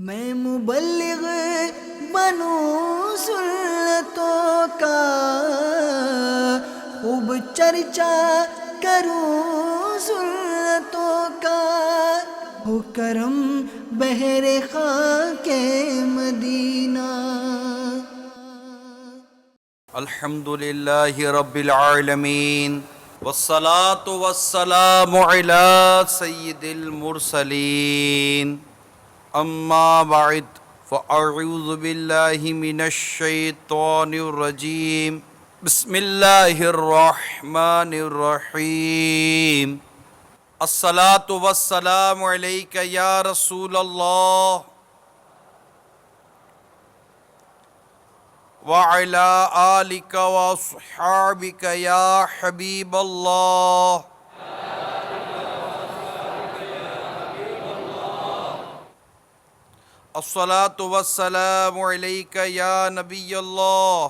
میں مبلغ بنوں سنتوں کا، خوب چرچا کروں سنتوں کا، ہو کرم بہر خاک مدینہ۔ الحمدللہ رب العالمین، والصلاة والسلام علی سید المرسلین، اما بعد فاعوذ باللہ من الشیطان الرجیم، بسم اللہ الرحمن الرحیم۔ الصلاة والسلام علیک یا رسول اللہ وعلى آلك وأصحابك يا حبيب الله۔ الصلاة والسلام عليك يا نبي الله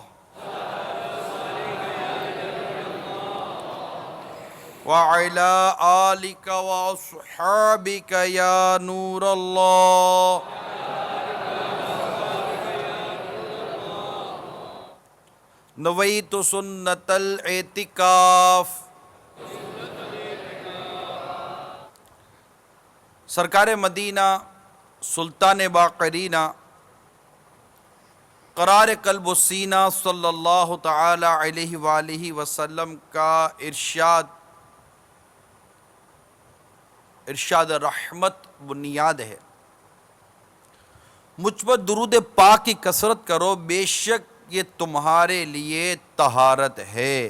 وعلى آلك وأصحابك يا نور الله۔ نویت سنت الاعتکاف۔ سرکار مدینہ سلطان باقرینہ قرار قلب و سینہ صلی اللہ تعالی علیہ وآلہ وسلم کا ارشاد رحمت بنیاد ہے۔ مجھ پر درود پاک کی کثرت کرو، بے شک یہ تمہارے لیے طہارت ہے۔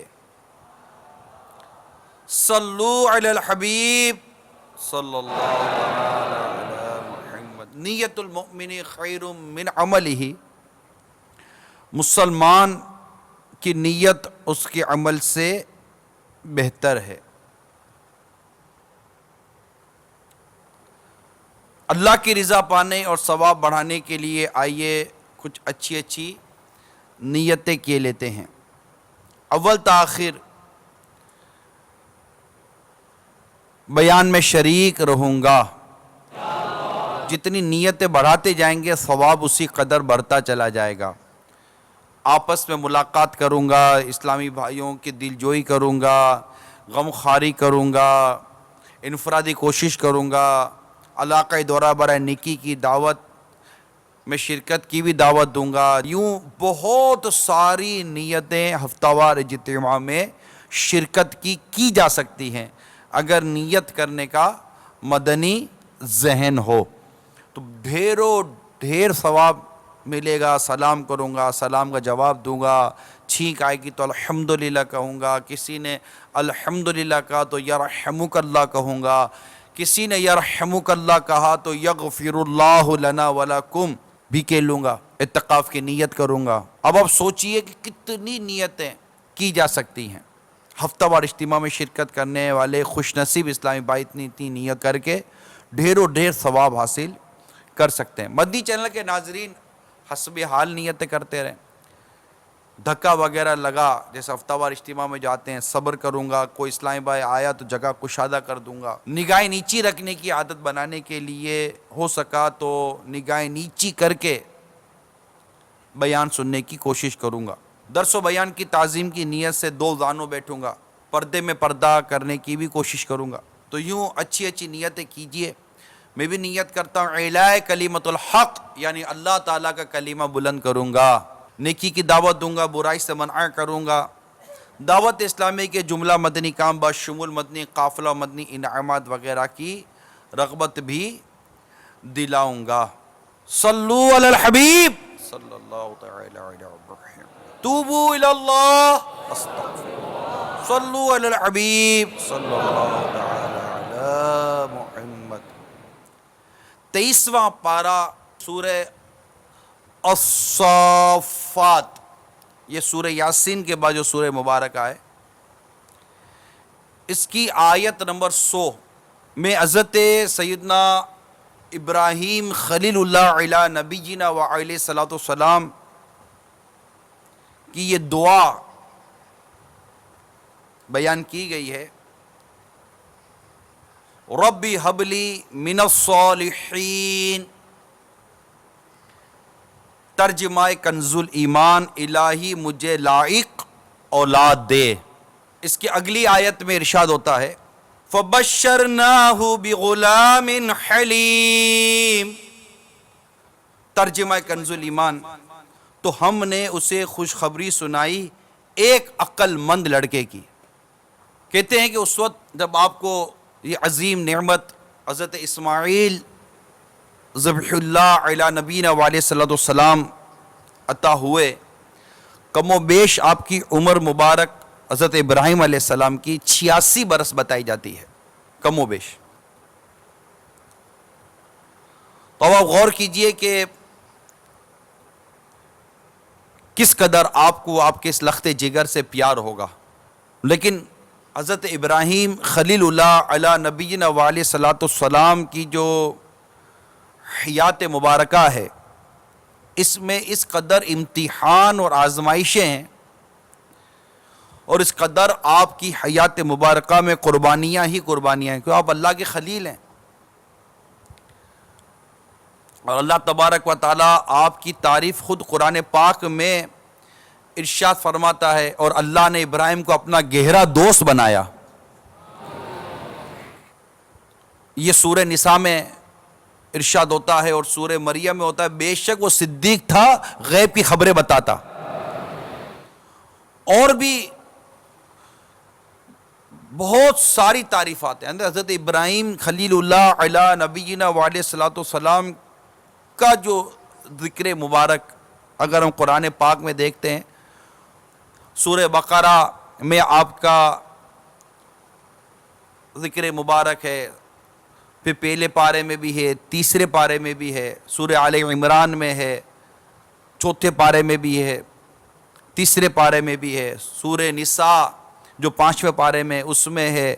صلو علی الحبیب صلی اللہ علیہ محمد۔ نیت المؤمن خیر من عملہ، مسلمان کی نیت اس کے عمل سے بہتر ہے۔ اللہ کی رضا پانے اور ثواب بڑھانے کے لیے آئیے کچھ اچھی نیتیں کیے لیتے ہیں۔ اول تاخیر بیان میں شریک رہوں گا۔ جتنی نیتیں بڑھاتے جائیں گے ثواب اسی قدر بڑھتا چلا جائے گا۔ آپس میں ملاقات کروں گا، اسلامی بھائیوں کی دل جوئی کروں گا، غم خواری کروں گا، انفرادی کوشش کروں گا، علاقہ دورہ برائے نیکی کی دعوت میں شرکت کی بھی دعوت دوں گا۔ یوں بہت ساری نیتیں ہفتہ وار اجتماع میں شرکت کی جا سکتی ہیں اگر نیت کرنے کا مدنی ذہن ہو تو ڈھیر ثواب ملے گا۔ سلام کروں گا، سلام کا جواب دوں گا، چھینک آئے گی تو الحمدللہ کہوں گا، کسی نے الحمدللہ کہا تو یرحمک اللہ کہوں گا، کسی نے یرحمک اللہ کہا تو یغفر اللہ لنا ولکم بھی کہہ لوں گا، اعتکاف کی نیت کروں گا۔ اب آپ سوچئے کہ کتنی نیتیں کی جا سکتی ہیں۔ ہفتہ وار اجتماع میں شرکت کرنے والے خوش نصیب اسلامی بھائی اتنی نیت کر کے ڈھیر ثواب حاصل کر سکتے ہیں۔ مدنی چینل کے ناظرین حسب حال نیتیں کرتے رہیں۔ دھکا وغیرہ لگا جیسے ہفتہ وار اجتماع میں جاتے ہیں، صبر کروں گا، کوئی اسلامی بھائی آیا تو جگہ کشادہ کر دوں گا۔ نگاہیں نیچی رکھنے کی عادت بنانے کے لیے ہو سکا تو نگاہیں نیچی کر کے بیان سننے کی کوشش کروں گا۔ درس و بیان کی تعظیم کی نیت سے دو زانوں بیٹھوں گا، پردے میں پردہ کرنے کی بھی کوشش کروں گا۔ تو یوں اچھی نیتیں کیجئے۔ میں بھی نیت کرتا ہوں اعلاء کلمۃ الحق، یعنی اللہ تعالیٰ کا کلمہ بلند کروں گا، نیکی کی دعوت دوں گا، برائی سے منع کروں گا، دعوت اسلامی کے جملہ مدنی کام بشمول مدنی قافلہ مدنی انعامات وغیرہ کی رغبت بھی دلاؤں گا۔ صلو علی الحبیب صلی اللہ تعالی علیہ وسلم، توبوا الی اللہ استغفر، صلو علی الحبیب صلی اللہ تعالی علی محمد۔ 23واں پارہ سورہ الصافات، یہ سورہ یاسین کے بعد جو سورہ مبارکہ ہے، اس کی آیت نمبر 100 میں حضرت سیدنا ابراہیم خلیل اللہ علی نبینا و علیہ الصلوۃ والسلام کی یہ دعا بیان کی گئی ہے، ربی حبلی من الصالحین، ترجمہ کنز الایمان، الہی مجھے لائق اولاد دے۔ اس کی اگلی آیت میں ارشاد ہوتا ہے فَبَشَّرْنَاهُ بِغُلَامٍ حَلِيمٍ، ترجمہ کنز الایمان، تو ہم نے اسے خوشخبری سنائی ایک عقل مند لڑکے کی۔ کہتے ہیں کہ اس وقت جب آپ کو یہ عظیم نعمت حضرت اسماعیل ذبح اللہ علی نبینا علیہ صلی السلام عطا ہوئے، کم و بیش آپ کی عمر مبارک حضرت ابراہیم علیہ السلام کی 86 برس بتائی جاتی ہے، کم و بیش۔ تو اب آپ غور کیجئے کہ کس قدر آپ کو آپ کے اس لخت جگر سے پیار ہوگا۔ لیکن حضرت ابراہیم خلیل اللہ علی نبینا علیہ صلاۃ السلام کی جو حیات مبارکہ ہے، اس میں اس قدر امتحان اور آزمائشیں ہیں، اور اس قدر آپ کی حیات مبارکہ میں قربانیاں ہی قربانیاں ہیں، کیونکہ آپ اللہ کے خلیل ہیں، اور اللہ تبارک و تعالیٰ آپ کی تعریف خود قرآن پاک میں ارشاد فرماتا ہے، اور اللہ نے ابراہیم کو اپنا گہرا دوست بنایا۔ یہ سورہ نساء میں ارشاد ہوتا ہے، اور سورہ مریم میں ہوتا ہے بے شک وہ صدیق تھا، غیب کی خبریں بتاتا۔ اور بھی بہت ساری تعریفات ہیں حضرت ابراہیم خلیل اللہ علی نبینا علیہ الصلوۃ والسلام کا جو ذکر مبارک اگر ہم قرآن پاک میں دیکھتے ہیں، سورہ بقرہ میں آپ کا ذکر مبارک ہے، پھر پہلے پارے میں بھی ہے، تیسرے پارے میں بھی ہے، سورہ آل عمران میں ہے، چوتھے پارے میں بھی ہے، تیسرے پارے میں بھی ہے، سورہ نساء جو 5ویں پارے میں اس میں ہے،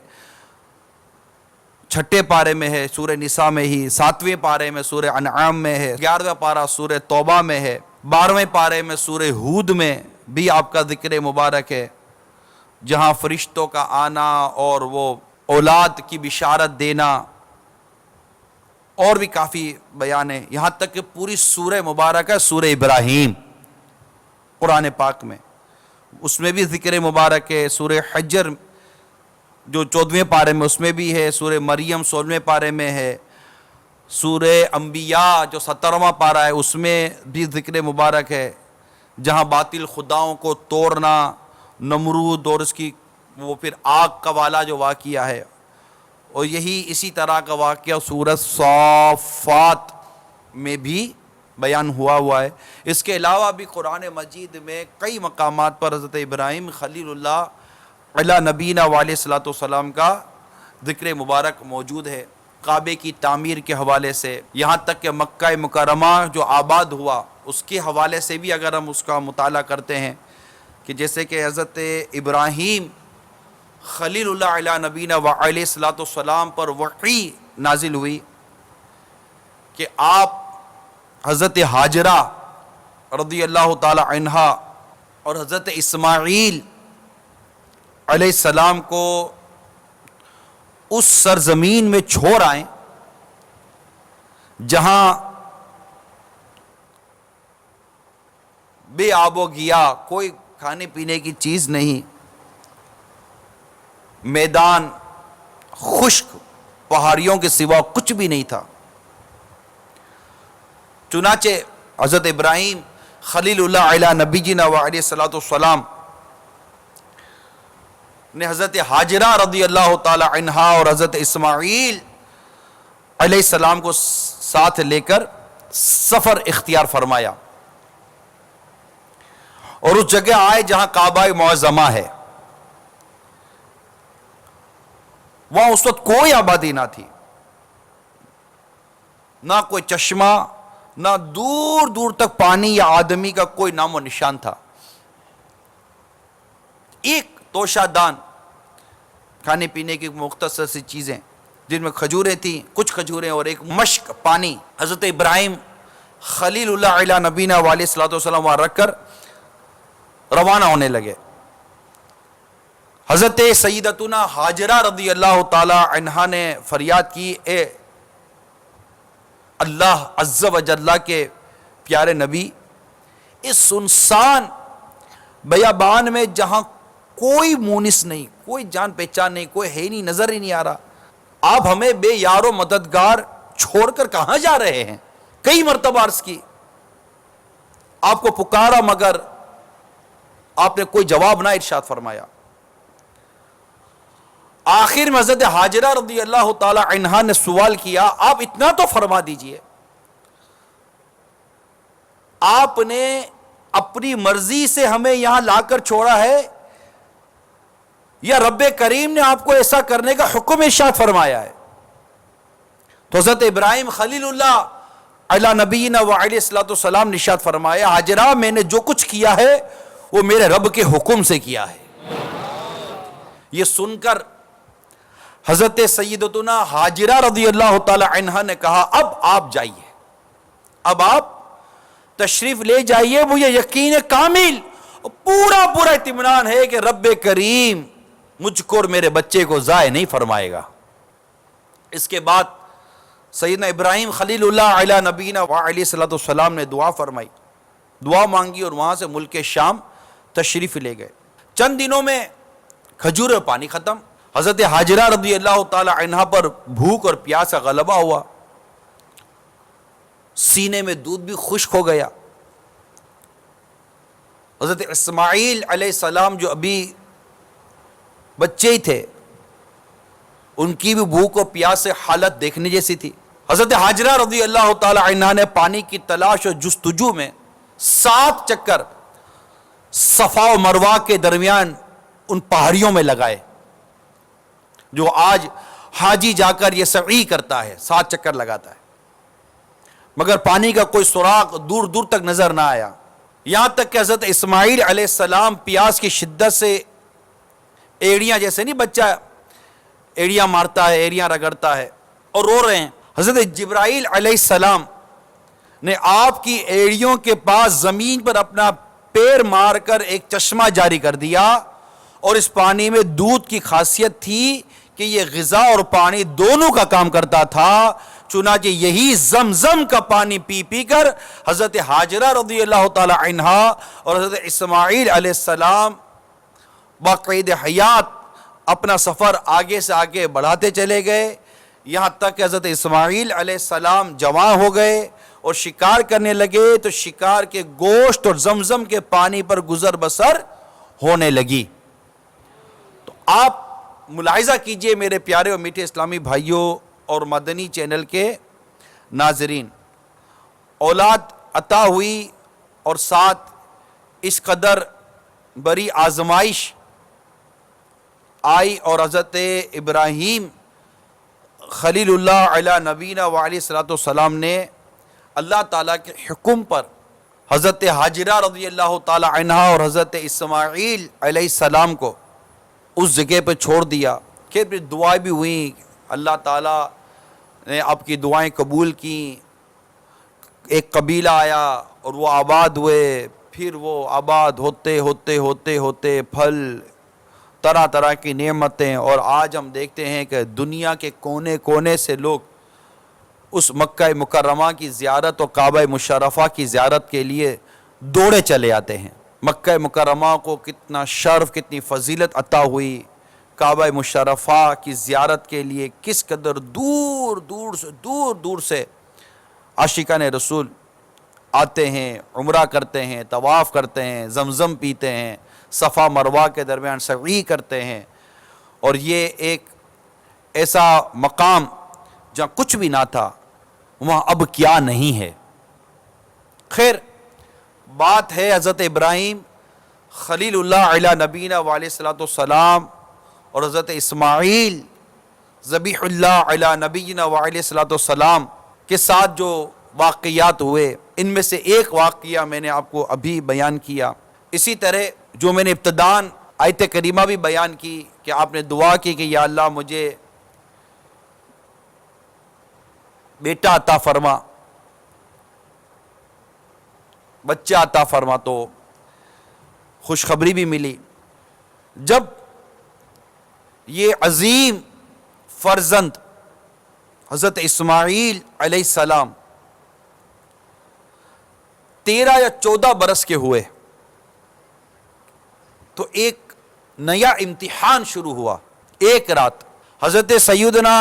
چھٹے پارے میں ہے سورہ نساء میں ہی، 7ویں پارے میں سورہ انعام میں ہے، 11واں پارہ سورہ توبہ میں ہے، 12ویں پارے میں سورہ ہود میں بھی آپ کا ذکر مبارک ہے، جہاں فرشتوں کا آنا اور وہ اولاد کی بشارت دینا، اور بھی کافی بیان ہے، یہاں تک کہ پوری سورہ مبارک ہے سورہ ابراہیم قرآن پاک میں، اس میں بھی ذکر مبارک ہے، سورہ حجر جو 14ویں پارے میں اس میں بھی ہے، سورہ مریم 16ویں پارے میں ہے، سورہ انبیاء جو 17واں پارہ ہے اس میں بھی ذکر مبارک ہے، جہاں باطل خداؤں کو توڑنا، نمرود اور اس کی وہ پھر آگ کا والا جو واقعہ ہے، اور یہی اسی طرح کا واقعہ سورہ صافات میں بھی بیان ہوا ہے۔ اس کے علاوہ بھی قرآن مجید میں کئی مقامات پر حضرت ابراہیم خلیل اللہ علی نبینا علیہ صلاۃ والسلام کا ذکر مبارک موجود ہے، کعبے کی تعمیر کے حوالے سے، یہاں تک کہ مکہ مکرمہ جو آباد ہوا اس کے حوالے سے بھی اگر ہم اس کا مطالعہ کرتے ہیں کہ جیسے کہ حضرت ابراہیم خلیل اللہ علی نبینا علیہ صلاۃ والسلام پر وحی نازل ہوئی کہ آپ حضرت ہاجرہ رضی اللہ تعالی عنہا اور حضرت اسماعیل علیہ السلام کو اس سرزمین میں چھوڑ آئیں جہاں بے آب و گیا، کوئی کھانے پینے کی چیز نہیں، میدان خشک، پہاڑیوں کے سوا کچھ بھی نہیں تھا۔ چنانچہ حضرت ابراہیم خلیل اللہ علی نبینا علیہ الصلوۃ والسلام نے حضرت ہاجرہ رضی اللہ تعالی عنہا اور حضرت اسماعیل علیہ السلام کو ساتھ لے کر سفر اختیار فرمایا، اور اس جگہ آئے جہاں کعبہ معظمہ ہے۔ وہاں اس وقت کوئی آبادی نہ تھی، نہ کوئی چشمہ، نہ دور دور تک پانی یا آدمی کا کوئی نام و نشان تھا۔ ایک توشہ دان، کھانے پینے کی مختصر سی چیزیں جن میں کھجوریں تھیں، کچھ کھجوریں اور ایک مشک پانی۔ حضرت ابراہیم خلیل اللہ علی نبینا علیہ الصلوۃ والسلام وہاں رکھ کر روانہ ہونے لگے۔ حضرت سیدتنا ہاجرہ رضی اللہ تعالی عنہا نے فریاد کی، اے اللہ عز و جل کے پیارے نبی، اس سنسان بیابان میں جہاں کوئی مونس نہیں، کوئی جان پہچان نہیں، کوئی ہے نہیں، نظر ہی نہیں آ رہا، آپ ہمیں بے یار و مددگار چھوڑ کر کہاں جا رہے ہیں؟ کئی مرتبہ عرض کی، آپ کو پکارا مگر آپ نے کوئی جواب نہ ارشاد فرمایا۔ آخر میں حضرت حاجرہ رضی اللہ تعالی عنہا نے سوال کیا، آپ اتنا تو فرما دیجئے، آپ نے اپنی مرضی سے ہمیں یہاں لا کر چھوڑا ہے یا رب کریم نے آپ کو ایسا کرنے کا حکم ارشاد فرمایا ہے؟ تو حضرت ابراہیم خلیل اللہ علی نبینا و علیہ الصلوۃ والسلام نے ارشاد فرمایا، حاجرہ میں نے جو کچھ کیا ہے وہ میرے رب کے حکم سے کیا ہے۔ یہ سن کر حضرت سیدتنا حاجرہ رضی اللہ تعالی عنہا نے کہا، اب آپ جائیے، اب آپ تشریف لے جائیے، وہ یہ یقین کامل پورا اطمینان ہے کہ رب کریم مجھ کو اور میرے بچے کو ضائع نہیں فرمائے گا۔ اس کے بعد سیدنا ابراہیم خلیل اللہ علی نبینا و علیہ الصلوۃ والسلام نے دعا فرمائی، دعا مانگی اور وہاں سے ملک شام تشریف لے گئے۔ چند دنوں میں کھجور اور پانی ختم، حضرت حاجرہ رضی اللہ تعالی عنہا پر بھوک اور پیاس کا غلبہ ہوا، سینے میں دودھ بھی خشک ہو گیا۔ حضرت اسماعیل علیہ السلام جو ابھی بچے ہی تھے، ان کی بھی بھوک و پیاس سے حالت دیکھنے جیسی تھی۔ حضرت حاجرہ رضی اللہ تعالی عنہا نے پانی کی تلاش اور جستجو میں 7 چکر صفا و مروہ کے درمیان ان پہاڑیوں میں لگائے، جو آج حاجی جا کر یہ سعی کرتا ہے، 7 چکر لگاتا ہے، مگر پانی کا کوئی سراغ دور دور تک نظر نہ آیا۔ یہاں تک کہ حضرت اسماعیل علیہ السلام پیاس کی شدت سے ایڑیاں، جیسے نہیں بچہ ایڑیاں مارتا ہے، ایڑیاں رگڑتا ہے، اور رو رہے ہیں، حضرت جبرائیل علیہ السلام نے آپ کی ایڑیوں کے پاس زمین پر اپنا پیر مار کر ایک چشمہ جاری کر دیا، اور اس پانی میں دودھ کی خاصیت تھی کہ یہ غذا اور پانی دونوں کا کام کرتا تھا۔ چنانچہ یہی زمزم کا پانی پی پی کر حضرت حاجرہ رضی اللہ تعالی عنہا اور حضرت اسماعیل علیہ السلام باقید حیات اپنا سفر آگے سے آگے بڑھاتے چلے گئے، یہاں تک کہ حضرت اسماعیل علیہ السلام جوان ہو گئے اور شکار کرنے لگے، تو شکار کے گوشت اور زمزم کے پانی پر گزر بسر ہونے لگی۔ تو آپ ملاحظہ کیجئے میرے پیارے اور میٹھے اسلامی بھائیوں اور مدنی چینل کے ناظرین، اولاد عطا ہوئی اور ساتھ اس قدر بڑی آزمائش آئی، اور حضرت ابراہیم خلیل اللہ علی نبینا و علیہ الصلوۃ والسلام نے اللہ تعالیٰ کے حکم پر حضرت حاجرہ رضی اللہ تعالی عنہا اور حضرت اسماعیل علیہ السلام کو اس جگہ پہ چھوڑ دیا۔ کہ پھر دعائیں بھی ہوئیں، اللہ تعالیٰ نے آپ کی دعائیں قبول کیں، ایک قبیلہ آیا اور وہ آباد ہوئے، پھر وہ آباد ہوتے ہوتے ہوتے ہوتے پھل، طرح طرح کی نعمتیں، اور آج ہم دیکھتے ہیں کہ دنیا کے کونے کونے سے لوگ اس مکہ مکرمہ کی زیارت اور کعبہ مشرفہ کی زیارت کے لیے دوڑے چلے آتے ہیں۔ مکہ مکرمہ کو کتنا شرف، کتنی فضیلت عطا ہوئی، کعبہ مشرفہ کی زیارت کے لیے کس قدر دور دور سے عاشقان رسول آتے ہیں، عمرہ کرتے ہیں، طواف کرتے ہیں، زمزم پیتے ہیں، صفا مروہ کے درمیان سعی کرتے ہیں، اور یہ ایک ایسا مقام جہاں کچھ بھی نہ تھا، وہاں اب کیا نہیں ہے۔ خیر، بات ہے حضرت ابراہیم خلیل اللہ علی نبینا و علیہ الصلوۃ والسلام اور حضرت اسماعیل ذبیح اللہ علی نبینا و علیہ الصلوۃ والسلام کے ساتھ جو واقعات ہوئے، ان میں سے ایک واقعہ میں نے آپ کو ابھی بیان کیا۔ اسی طرح جو میں نے ابتداً آیت کریمہ بھی بیان کی کہ آپ نے دعا کی کہ یا اللہ مجھے بیٹا عطا فرما، بچہ عطا فرما، تو خوشخبری بھی ملی۔ جب یہ عظیم فرزند حضرت اسماعیل علیہ السلام 13 یا 14 برس کے ہوئے تو ایک نیا امتحان شروع ہوا. ایک رات حضرت سیدنا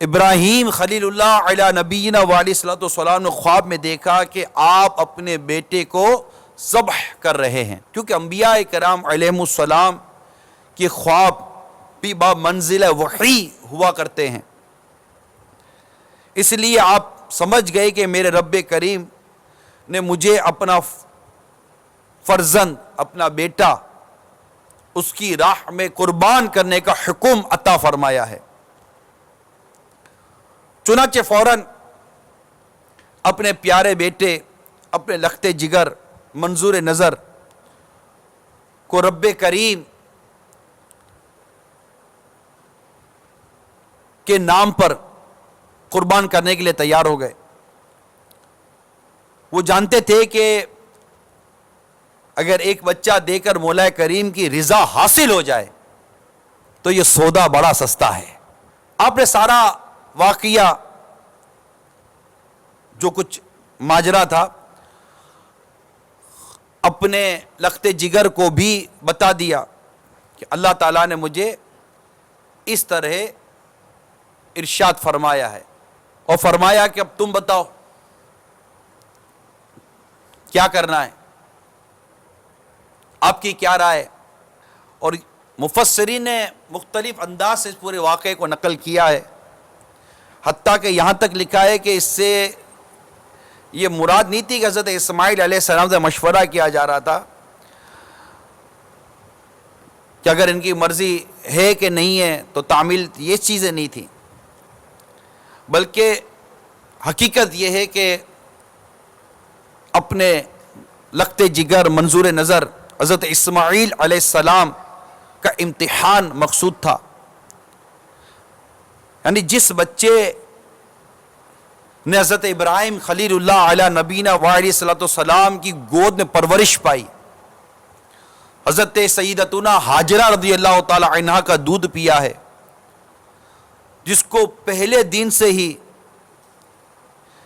ابراہیم خلیل اللہ علی نبینا وعلیہ الصلوۃ والسلام نے خواب میں دیکھا کہ آپ اپنے بیٹے کو ذبح کر رہے ہیں. کیونکہ انبیاء کرام علیہم السلام کے خواب بھی بمنزلہ وحی ہوا کرتے ہیں، اس لیے آپ سمجھ گئے کہ میرے رب کریم نے مجھے اپنا فرزند، اپنا بیٹا اس کی راہ میں قربان کرنے کا حکم عطا فرمایا ہے. چنانچہ فوراً اپنے پیارے بیٹے، اپنے لخت جگر، منظور نظر کو رب کریم کے نام پر قربان کرنے کے لیے تیار ہو گئے. وہ جانتے تھے کہ اگر ایک بچہ دے کر مولا کریم کی رضا حاصل ہو جائے تو یہ سودا بڑا سستا ہے. آپ نے سارا واقعہ جو کچھ ماجرا تھا اپنے لخت جگر کو بھی بتا دیا کہ اللہ تعالیٰ نے مجھے اس طرح ارشاد فرمایا ہے، اور فرمایا کہ اب تم بتاؤ کیا کرنا ہے، آپ کی کیا رائے ہے. اور مفسرین نے مختلف انداز سے اس پورے واقعے کو نقل کیا ہے، حتیٰ کہ یہاں تک لکھا ہے کہ اس سے یہ مراد نہیں تھی کہ حضرت اسماعیل علیہ السلام سے مشورہ کیا جا رہا تھا کہ اگر ان کی مرضی ہے کہ نہیں ہے تو تعمیل، یہ چیزیں نہیں تھیں، بلکہ حقیقت یہ ہے کہ اپنے لخت جگر، منظور نظر حضرت اسماعیل علیہ السلام کا امتحان مقصود تھا. یعنی جس بچے نے حضرت ابراہیم خلیل اللہ علی نبینا وعلیہ الصلوۃ والسلام کی گود میں پرورش پائی، حضرت سیدتنا ہاجرہ رضی اللہ تعالی عنہا کا دودھ پیا ہے، جس کو پہلے دن سے ہی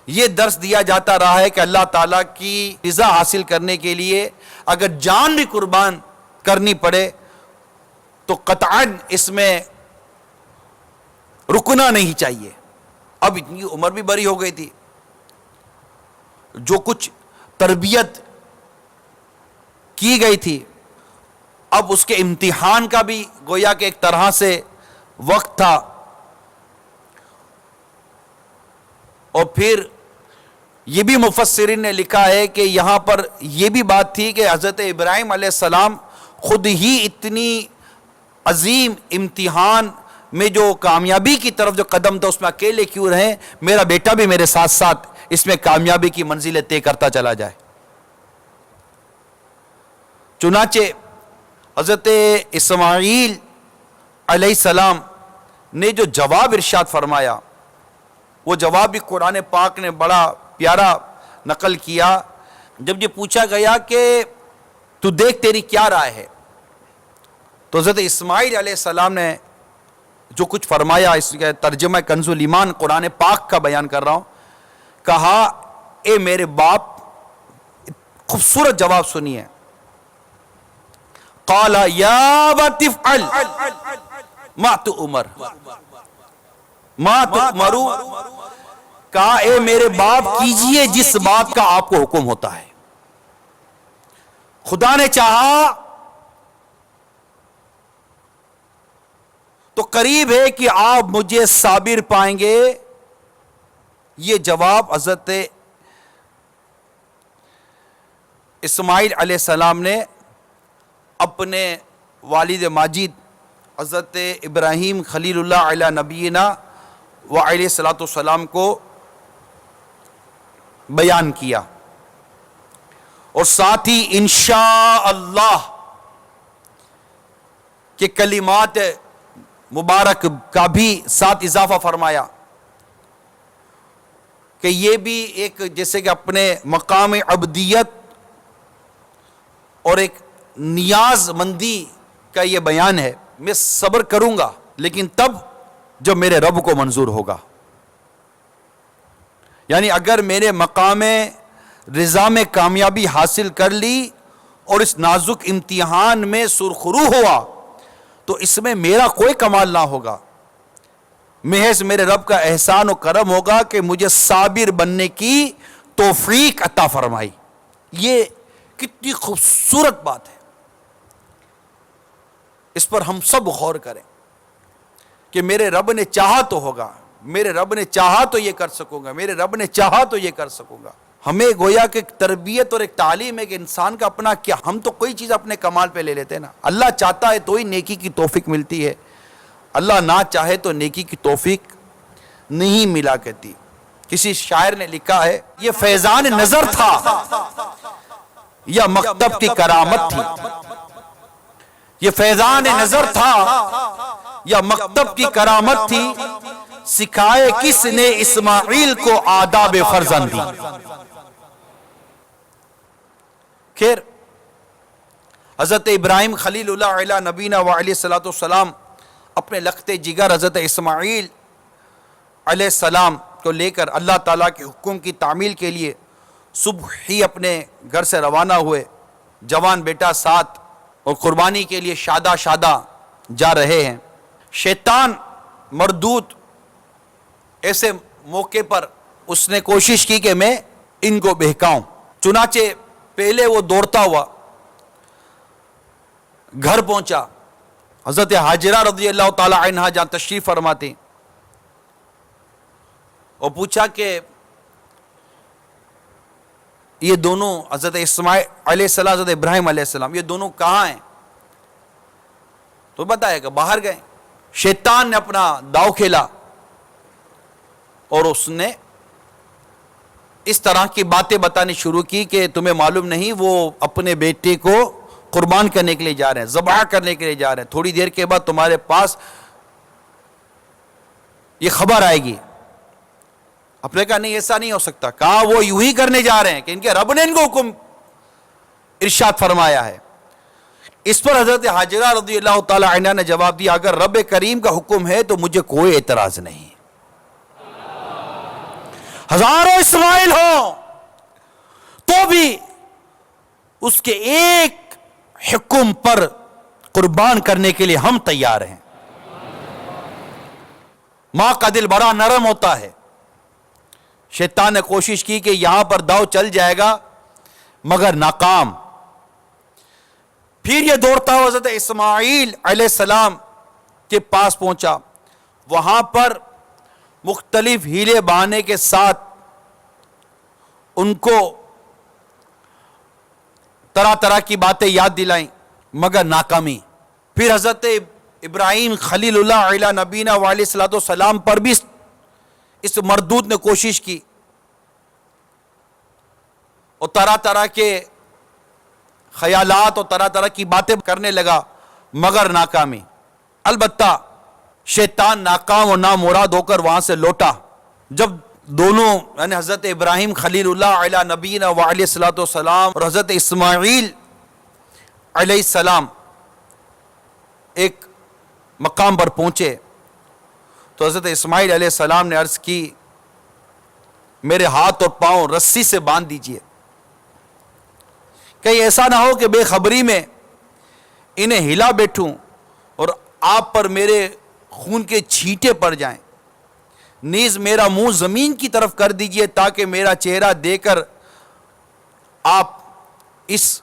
یہ درس دیا جاتا رہا ہے کہ اللہ تعالیٰ کی رضا حاصل کرنے کے لیے اگر جان بھی قربان کرنی پڑے تو قطعاً اس میں رکنا نہیں چاہیے. اب اتنی عمر بھی بڑی ہو گئی تھی، جو کچھ تربیت کی گئی تھی اب اس کے امتحان کا بھی گویا کہ ایک طرح سے وقت تھا. اور پھر یہ بھی مفسرین نے لکھا ہے کہ یہاں پر یہ بھی بات تھی کہ حضرت ابراہیم علیہ السلام خود ہی اتنی عظیم امتحان میں جو کامیابی کی طرف جو قدم تھا اس میں اکیلے کیوں رہیں، میرا بیٹا بھی میرے ساتھ ساتھ اس میں کامیابی کی منزلیں طے کرتا چلا جائے. چنانچہ حضرت اسماعیل علیہ السلام نے جو جواب ارشاد فرمایا، وہ جواب بھی قرآن پاک نے بڑا پیارا نقل کیا. جب یہ پوچھا گیا کہ تو دیکھ تیری کیا رائے ہے، تو حضرت اسماعیل علیہ السلام نے جو کچھ فرمایا، اس کا ترجمہ کنز الایمان قرآن پاک کا بیان کر رہا ہوں. کہا اے میرے باپ، خوبصورت جواب سنیے، قال یا ابت افعل ما تؤمر ما تؤمر، کہا اے میرے باپ کیجئے جس بات کا آپ کو حکم ہوتا ہے. خدا نے چاہا تو قریب ہے کہ آپ مجھے صابر پائیں گے. یہ جواب حضرت اسماعیل علیہ السلام نے اپنے والد ماجد حضرت ابراہیم خلیل اللہ علی نبینا وعلیہ الصلوۃ والسلام کو بیان کیا، اور ساتھ ہی انشاءاللہ کے کلمات مبارک کا بھی ساتھ اضافہ فرمایا کہ یہ بھی ایک جیسے کہ اپنے مقام عبدیت اور ایک نیاز مندی کا یہ بیان ہے. میں صبر کروں گا لیکن تب جب میرے رب کو منظور ہوگا. یعنی اگر میرے مقام رضا میں کامیابی حاصل کر لی اور اس نازک امتحان میں سرخرو ہوا تو اس میں میرا کوئی کمال نہ ہوگا، محض میرے رب کا احسان و کرم ہوگا کہ مجھے صابر بننے کی توفیق عطا فرمائی۔ یہ کتنی خوبصورت بات ہے، اس پر ہم سب غور کریں کہ میرے رب نے چاہا تو ہوگا، میرے رب نے چاہا تو یہ کر سکوں گا، میرے رب نے چاہا تو یہ کر سکوں گا۔ ہمیں گویا کہ ایک تربیت اور ایک تعلیم ہے کہ انسان کا اپنا کیا، ہم تو کوئی چیز اپنے کمال پہ لے لیتے ہیں نا، اللہ چاہتا ہے تو ہی نیکی کی توفیق ملتی ہے، اللہ نہ چاہے تو نیکی کی توفیق نہیں ملا کرتی۔ کسی شاعر نے لکھا ہے، یہ فیضان نظر تھا یا مکتب کی کرامت تھی، یہ فیضان نظر تھا یا مکتب کی کرامت تھی، سکھائے کس نے اسماعیل کو آداب فرزندی۔ خیر، حضرت ابراہیم خلیل اللہ علیہ نبینا و علیہ السلام اپنے لخت جگر حضرت اسماعیل علیہ السلام کو لے کر اللہ تعالیٰ کے حکم کی تعمیل کے لیے صبح ہی اپنے گھر سے روانہ ہوئے، جوان بیٹا ساتھ، اور قربانی کے لیے شادہ شادہ جا رہے ہیں۔ شیطان مردود ایسے موقع پر اس نے کوشش کی کہ میں ان کو بہکاؤں، چنانچہ پہلے وہ دوڑتا ہوا گھر پہنچا، حضرت حاجرہ رضی اللہ تعالی عنہا جہاں تشریف فرماتی، اور پوچھا کہ یہ دونوں حضرت اسماعیل علیہ السلام، حضرت ابراہیم علیہ السلام، یہ دونوں کہاں ہیں؟ تو بتایا کہ باہر گئے۔ شیطان نے اپنا داؤ کھیلا اور اس نے اس طرح کی باتیں بتانی شروع کی کہ تمہیں معلوم نہیں وہ اپنے بیٹے کو قربان کرنے کے لیے جا رہے ہیں، ذبح کرنے کے لیے جا رہے ہیں، تھوڑی دیر کے بعد تمہارے پاس یہ خبر آئے گی۔ آپ نے کہا نہیں، ایسا نہیں ہو سکتا، کہا وہ یوں ہی کرنے جا رہے ہیں کہ ان کے رب نے ان کو حکم ارشاد فرمایا ہے۔ اس پر حضرت حاجرہ رضی اللہ تعالی عنہ نے جواب دیا، اگر رب کریم کا حکم ہے تو مجھے کوئی اعتراض نہیں، ہزاروں اسماعیل ہوں تو بھی اس کے ایک حکم پر قربان کرنے کے لیے ہم تیار ہیں۔ ماں کا دل بڑا نرم ہوتا ہے۔ شیطان نے کوشش کی کہ یہاں پر داؤ چل جائے گا مگر ناکام۔ پھر یہ دوڑتا ہوا حضرت اسماعیل علیہ السلام کے پاس پہنچا، وہاں پر مختلف ہیلے بہانے کے ساتھ ان کو طرح طرح کی باتیں یاد دلائیں مگر ناکامی۔ پھر حضرت ابراہیم خلیل اللہ علیہ نبینا و علیہ السلام پر بھی اس مردود نے کوشش کی اور طرح طرح کے خیالات اور طرح طرح کی باتیں کرنے لگا مگر ناکامی۔ البتہ شیطان ناکام اور نامراد ہو کر وہاں سے لوٹا۔ جب دونوں یعنی حضرت ابراہیم خلیل اللہ علیہ نبینا و علیہ السلام اور حضرت اسماعیل علیہ السلام ایک مقام پر پہنچے تو حضرت اسماعیل علیہ السلام نے عرض کی، میرے ہاتھ اور پاؤں رسی سے باندھ دیجئے، کہیں ایسا نہ ہو کہ بے خبری میں انہیں ہلا بیٹھوں اور آپ پر میرے خون کے چھینٹے پڑ جائیں، نیز میرا منہ زمین کی طرف کر دیجئے تاکہ میرا چہرہ دے کر آپ اس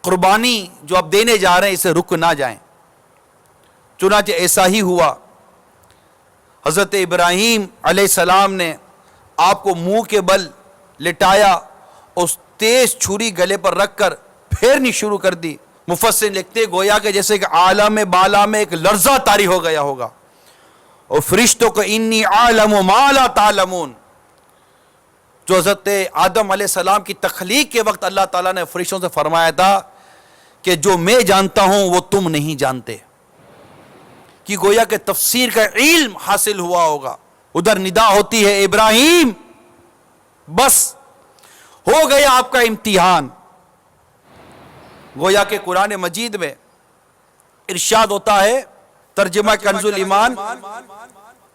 قربانی جو آپ دینے جا رہے ہیں اسے رک نہ جائیں۔ چنانچہ ایسا ہی ہوا۔ حضرت ابراہیم علیہ السلام نے آپ کو منہ کے بل لٹایا، اس تیز چھری گلے پر رکھ کر پھیرنی شروع کر دی۔ مفسر لکھتے گویا کہ جیسے کہ عالم بالا میں ایک لرزہ طاری ہو گیا ہوگا، اور فرشتوں کو انی عالم ما لا تعلمون، جو حضرت آدم علیہ السلام کی تخلیق کے وقت اللہ تعالیٰ نے فرشتوں سے فرمایا تھا کہ جو میں جانتا ہوں وہ تم نہیں جانتے، کہ گویا کہ تفسیر کا علم حاصل ہوا ہوگا۔ ادھر ندا ہوتی ہے ابراہیم بس ہو گیا آپ کا امتحان۔ گویا کہ قرآن مجید میں ارشاد ہوتا ہے، ترجمہ کنز الایمان،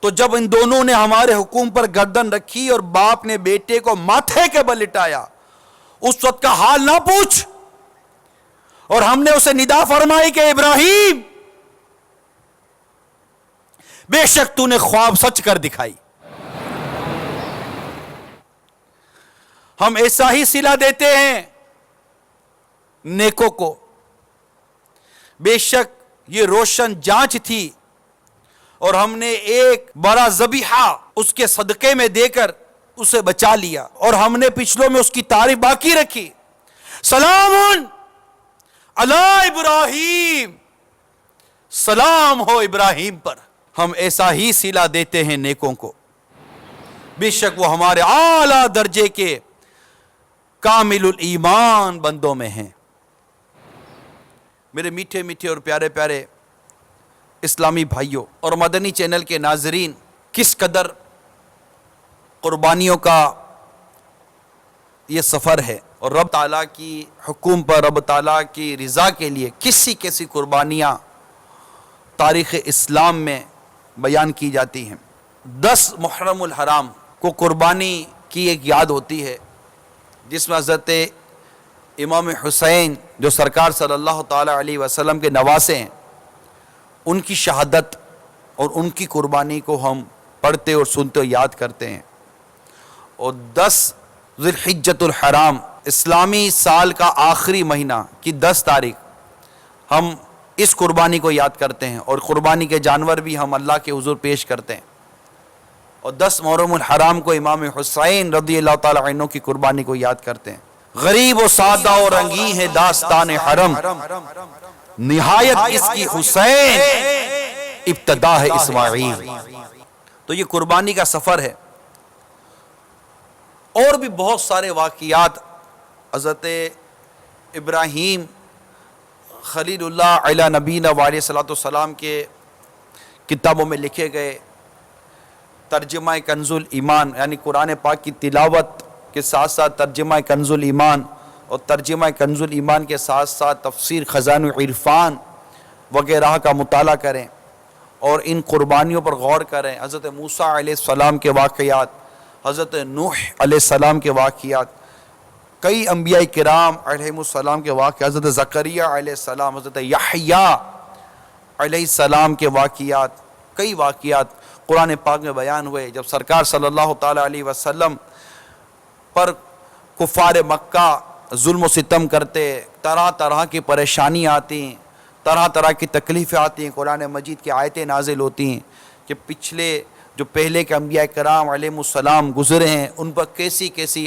تو جب ان دونوں نے ہمارے حکم پر گردن رکھی اور باپ نے بیٹے کو ماتھے کے بل لٹایا، اس وقت کا حال نہ پوچھ، اور ہم نے اسے ندا فرمائی کہ ابراہیم بے شک تو نے خواب سچ کر دکھائی، ہم ایسا ہی صلہ دیتے ہیں نیکوں کو، بے شک یہ روشن جانچ تھی اور ہم نے ایک بڑا ذبیحہ اس کے صدقے میں دے کر اسے بچا لیا، اور ہم نے پچھلوں میں اس کی تعریف باقی رکھی، سلام علی ابراہیم، سلام ہو ابراہیم پر۔ ہم ایسا ہی صلہ دیتے ہیں نیکوں کو، بے شک وہ ہمارے اعلیٰ درجے کے کامل الایمان بندوں میں ہیں۔ میرے میٹھے میٹھے اور پیارے پیارے اسلامی بھائیوں اور مدنی چینل کے ناظرین، کس قدر قربانیوں کا یہ سفر ہے، اور رب تعالیٰ کی حکم پر، رب تعالیٰ کی رضا کے لیے کسی کیسی قربانیاں تاریخ اسلام میں بیان کی جاتی ہیں۔ 10 محرم الحرام کو قربانی کی ایک یاد ہوتی ہے، جس میں حضرت امام حسین جو سرکار صلی اللہ تعالیٰ علیہ وسلم کے نواسے ہیں، ان کی شہادت اور ان کی قربانی کو ہم پڑھتے اور سنتے اور یاد کرتے ہیں۔ اور 10 ذی الحجۃ الحرام، اسلامی سال کا آخری مہینہ کی 10 تاریخ ہم اس قربانی کو یاد کرتے ہیں، اور قربانی کے جانور بھی ہم اللہ کے حضور پیش کرتے ہیں۔ اور 10 محرم الحرام کو امام حسین رضی اللہ تعالیٰ عنہ کی قربانی کو یاد کرتے ہیں۔ غریب و سادہ اور رنگین ہے داستان حرم، نہایت اس کی حسین، ابتدا ہے اسماعیل۔ تو یہ قربانی کا سفر ہے، اور بھی بہت سارے واقعات حضرت ابراہیم خلیل اللہ علیہ نبینا علیہ صلاۃ والسلام کے کتابوں میں لکھے گئے۔ ترجمہ کنز الایمان یعنی قرآن پاک کی تلاوت کے ساتھ ساتھ ترجمہ کنز الایمان، اور ترجمہ کنز الایمان کے ساتھ ساتھ تفسیر خزائن العرفان وغیرہ کا مطالعہ کریں اور ان قربانیوں پر غور کریں۔ حضرت موسیٰ علیہ السلام کے واقعات، حضرت نوح علیہ السلام کے واقعات، کئی انبیاء کرام علیہ السلام کے واقعات، حضرت زکریا علیہ السلام، حضرت یحییٰ علیہ السلام کے واقعات، کئی واقعات قرآن پاک میں بیان ہوئے۔ جب سرکار صلی اللہ تعالیٰ علیہ وسلم پر کفار مکہ ظلم و ستم کرتے، طرح طرح کی پریشانیاں آتی ہیں، طرح طرح کی تکلیفیں آتی ہیں، قرآن مجید کی آیتیں نازل ہوتی ہیں کہ پچھلے جو پہلے کے انبیاء کرام علیہ السلام گزرے ہیں، ان پر کیسی کیسی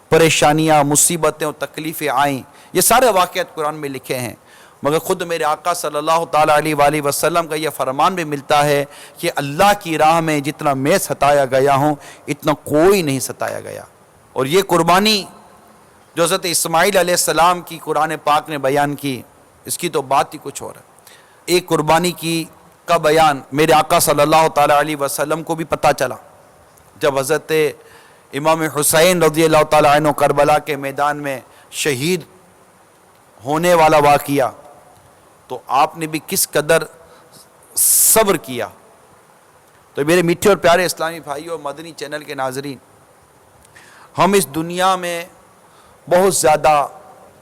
پریشانیاں، مصیبتیں اور تکلیفیں آئیں۔ یہ سارے واقعات قرآن میں لکھے ہیں، مگر خود میرے آقا صلی اللہ تعالیٰ علیہ وآلہ وسلم کا یہ فرمان بھی ملتا ہے کہ اللہ کی راہ میں جتنا میں ستایا گیا ہوں اتنا کوئی نہیں ستایا گیا۔ اور یہ قربانی جو حضرت اسماعیل علیہ السلام کی قرآن پاک نے بیان کی، اس کی تو بات ہی کچھ اور ہے۔ ایک قربانی کا بیان میرے آقا صلی اللہ تعالیٰ علیہ وسلم کو بھی پتہ چلا جب حضرت امام حسین رضی اللہ تعالیٰ عنہ کربلا کے میدان میں شہید ہونے والا واقعہ، تو آپ نے بھی کس قدر صبر کیا۔ تو میرے میٹھے اور پیارے اسلامی بھائیوں اور مدنی چینل کے ناظرین، ہم اس دنیا میں بہت زیادہ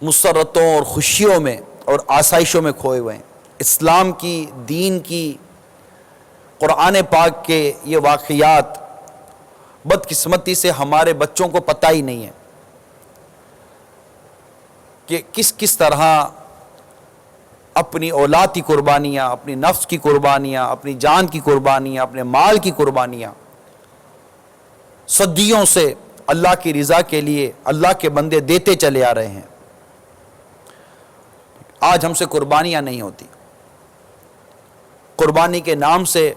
مسرتوں اور خوشیوں میں اور آسائشوں میں کھوئے ہوئے ہیں۔ اسلام کی، دین کی، قرآن پاک کے یہ واقعات بدقسمتی سے ہمارے بچوں کو پتہ ہی نہیں ہے کہ کس طرح اپنی اولاد کی قربانیاں، اپنی نفس کی قربانیاں، اپنی جان کی قربانیاں، اپنے مال کی قربانیاں صدیوں سے اللہ کی رضا کے لیے اللہ کے بندے دیتے چلے آ رہے ہیں۔ آج ہم سے قربانیاں نہیں ہوتی۔ قربانی کے نام سے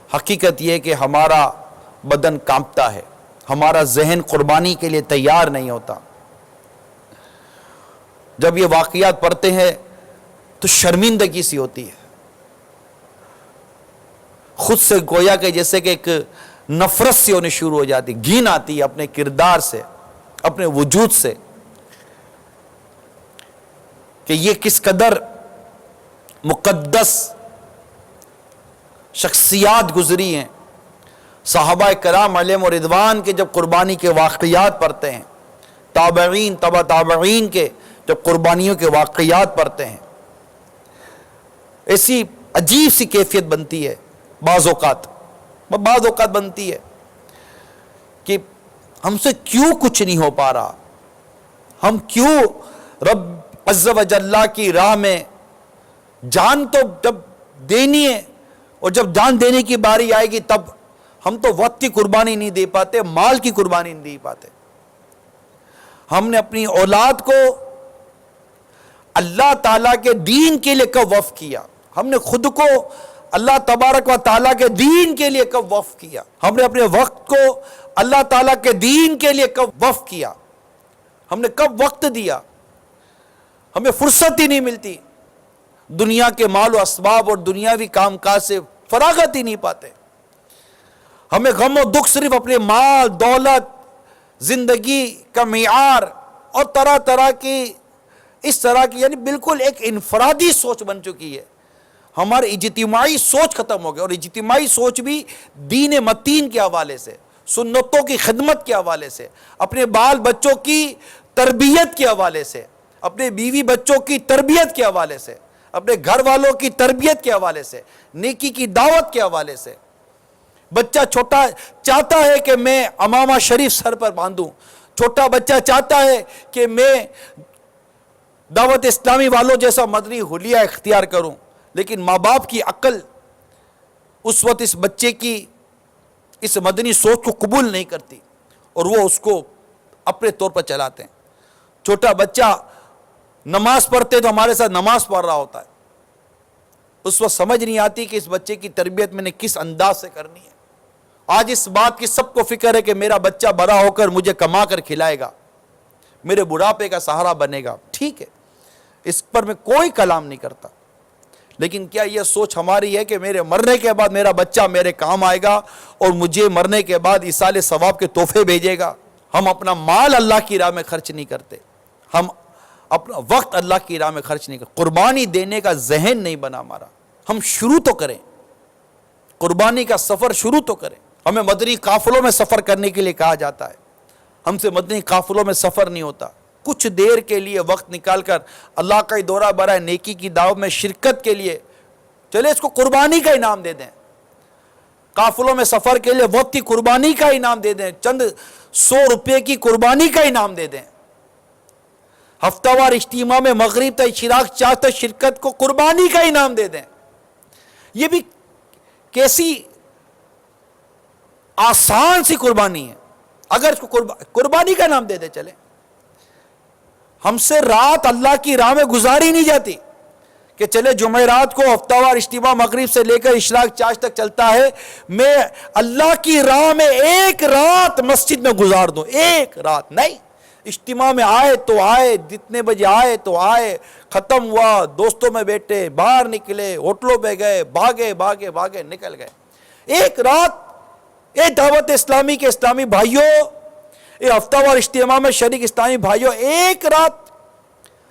حقیقت یہ کہ ہمارا بدن کانپتا ہے، ہمارا ذہن قربانی کے لیے تیار نہیں ہوتا۔ جب یہ واقعات پڑھتے ہیں تو شرمندگی سی ہوتی ہے، خود سے گویا کہ جیسے کہ ایک نفرت سی ہونے شروع ہو جاتی، گھن آتی ہے اپنے کردار سے، اپنے وجود سے، کہ یہ کس قدر مقدس شخصیات گزری ہیں صحابہ کرام علیہم رضوان کے جب قربانی کے واقعات پڑھتے ہیں، تابعین تبع تابعین کے جب قربانیوں کے واقعات پڑھتے ہیں، ایسی عجیب سی کیفیت بنتی ہے بعض اوقات بنتی ہے کہ ہم سے کیوں کچھ نہیں ہو پا رہا، ہم کیوں رب عز و جل کی راہ میں جان تو جب دینی ہے، اور جب جان دینے کی باری آئے گی تب ہم تو وقت کی قربانی نہیں دے پاتے، مال کی قربانی نہیں دے پاتے۔ ہم نے اپنی اولاد کو اللہ تعالیٰ کے دین کے لیے کب وقف کیا؟ ہم نے خود کو اللہ تبارک و تعالیٰ کے دین کے لیے کب وقف کیا؟ ہم نے اپنے وقت کو اللہ تعالیٰ کے دین کے لیے کب وقف کیا؟ ہم نے کب وقت دیا؟ ہمیں فرصت ہی نہیں ملتی، دنیا کے مال و اسباب اور دنیاوی کام کاج سے فراغت ہی نہیں پاتے۔ ہمیں غم و دکھ صرف اپنے مال دولت، زندگی کا معیار اور طرح طرح کی اس طرح کی یعنی بالکل ایک انفرادی سوچ بن چکی ہے۔ ہماری اجتماعی سوچ ختم ہو گئی، اور اجتماعی سوچ بھی دین متین کے حوالے سے، سنتوں کی خدمت کے حوالے سے، اپنے بال بچوں کی تربیت کے حوالے سے، اپنے بیوی بچوں کی تربیت کے حوالے سے، اپنے گھر والوں کی تربیت کے حوالے سے، نیکی کی دعوت کے حوالے سے۔ بچہ چھوٹا چاہتا ہے کہ میں امامہ شریف سر پر باندھوں، چھوٹا بچہ چاہتا ہے کہ میں دعوت اسلامی والوں جیسا مدنی حلیہ اختیار کروں، لیکن ماں باپ کی عقل اس وقت اس بچے کی اس مدنی سوچ کو قبول نہیں کرتی، اور وہ اس کو اپنے طور پر چلاتے ہیں۔ چھوٹا بچہ نماز پڑھتے تو ہمارے ساتھ نماز پڑھ رہا ہوتا ہے، اس وقت سمجھ نہیں آتی کہ اس بچے کی تربیت میں نے کس انداز سے کرنی ہے۔ آج اس بات کی سب کو فکر ہے کہ میرا بچہ بڑا ہو کر مجھے کما کر کھلائے گا، میرے بڑھاپے کا سہارا بنے گا، ٹھیک ہے، اس پر میں کوئی کلام نہیں کرتا، لیکن کیا یہ سوچ ہماری ہے کہ میرے مرنے کے بعد میرا بچہ میرے کام آئے گا اور مجھے مرنے کے بعد ایصال ثواب کے تحفے بھیجے گا؟ ہم اپنا مال اللہ کی راہ میں خرچ نہیں کرتے، ہم اپنا وقت اللہ کی راہ میں خرچ نہیں کرتے، قربانی دینے کا ذہن نہیں بنا ہمارا۔ ہم شروع تو کریں، قربانی کا سفر شروع تو کریں۔ ہمیں مدنی قافلوں میں سفر کرنے کے لیے کہا جاتا ہے، ہم سے مدنی قافلوں میں سفر نہیں ہوتا۔ کچھ دیر کے لیے وقت نکال کر اللہ کا دورہ برائے نیکی کی دعوت میں شرکت کے لیے چلے، اس کو قربانی کا انعام دے دیں۔ قافلوں میں سفر کے لیے وقت کی قربانی کا انعام دے دیں، چند 100 روپے کی قربانی کا انعام دے دیں۔ ہفتہ وار اجتماع میں مغرب تا اشراق چاہت تک شرکت کو قربانی کا انعام دے دیں۔ یہ بھی کیسی آسان سی قربانی ہے، اگر اس کو قربانی کا نام دے دے چلے۔ ہم سے رات اللہ کی راہ میں گزاری نہیں جاتی کہ چلے جمعرات کو ہفتہ وار اجتماع مغرب سے لے کر اشراق چاش تک چلتا ہے، میں اللہ کی راہ میں ایک رات مسجد میں گزار دوں، ایک رات نہیں۔ اجتماع میں آئے تو آئے، جتنے بجے آئے تو آئے، ختم ہوا دوستوں میں بیٹھے، باہر نکلے، ہوٹلوں پہ گئے، بھاگے نکل گئے۔ ایک رات اے دعوت اسلامی کے اسلامی بھائیوں، اے ہفتہ وار اجتماع میں شریک اسلامی بھائیوں، ایک رات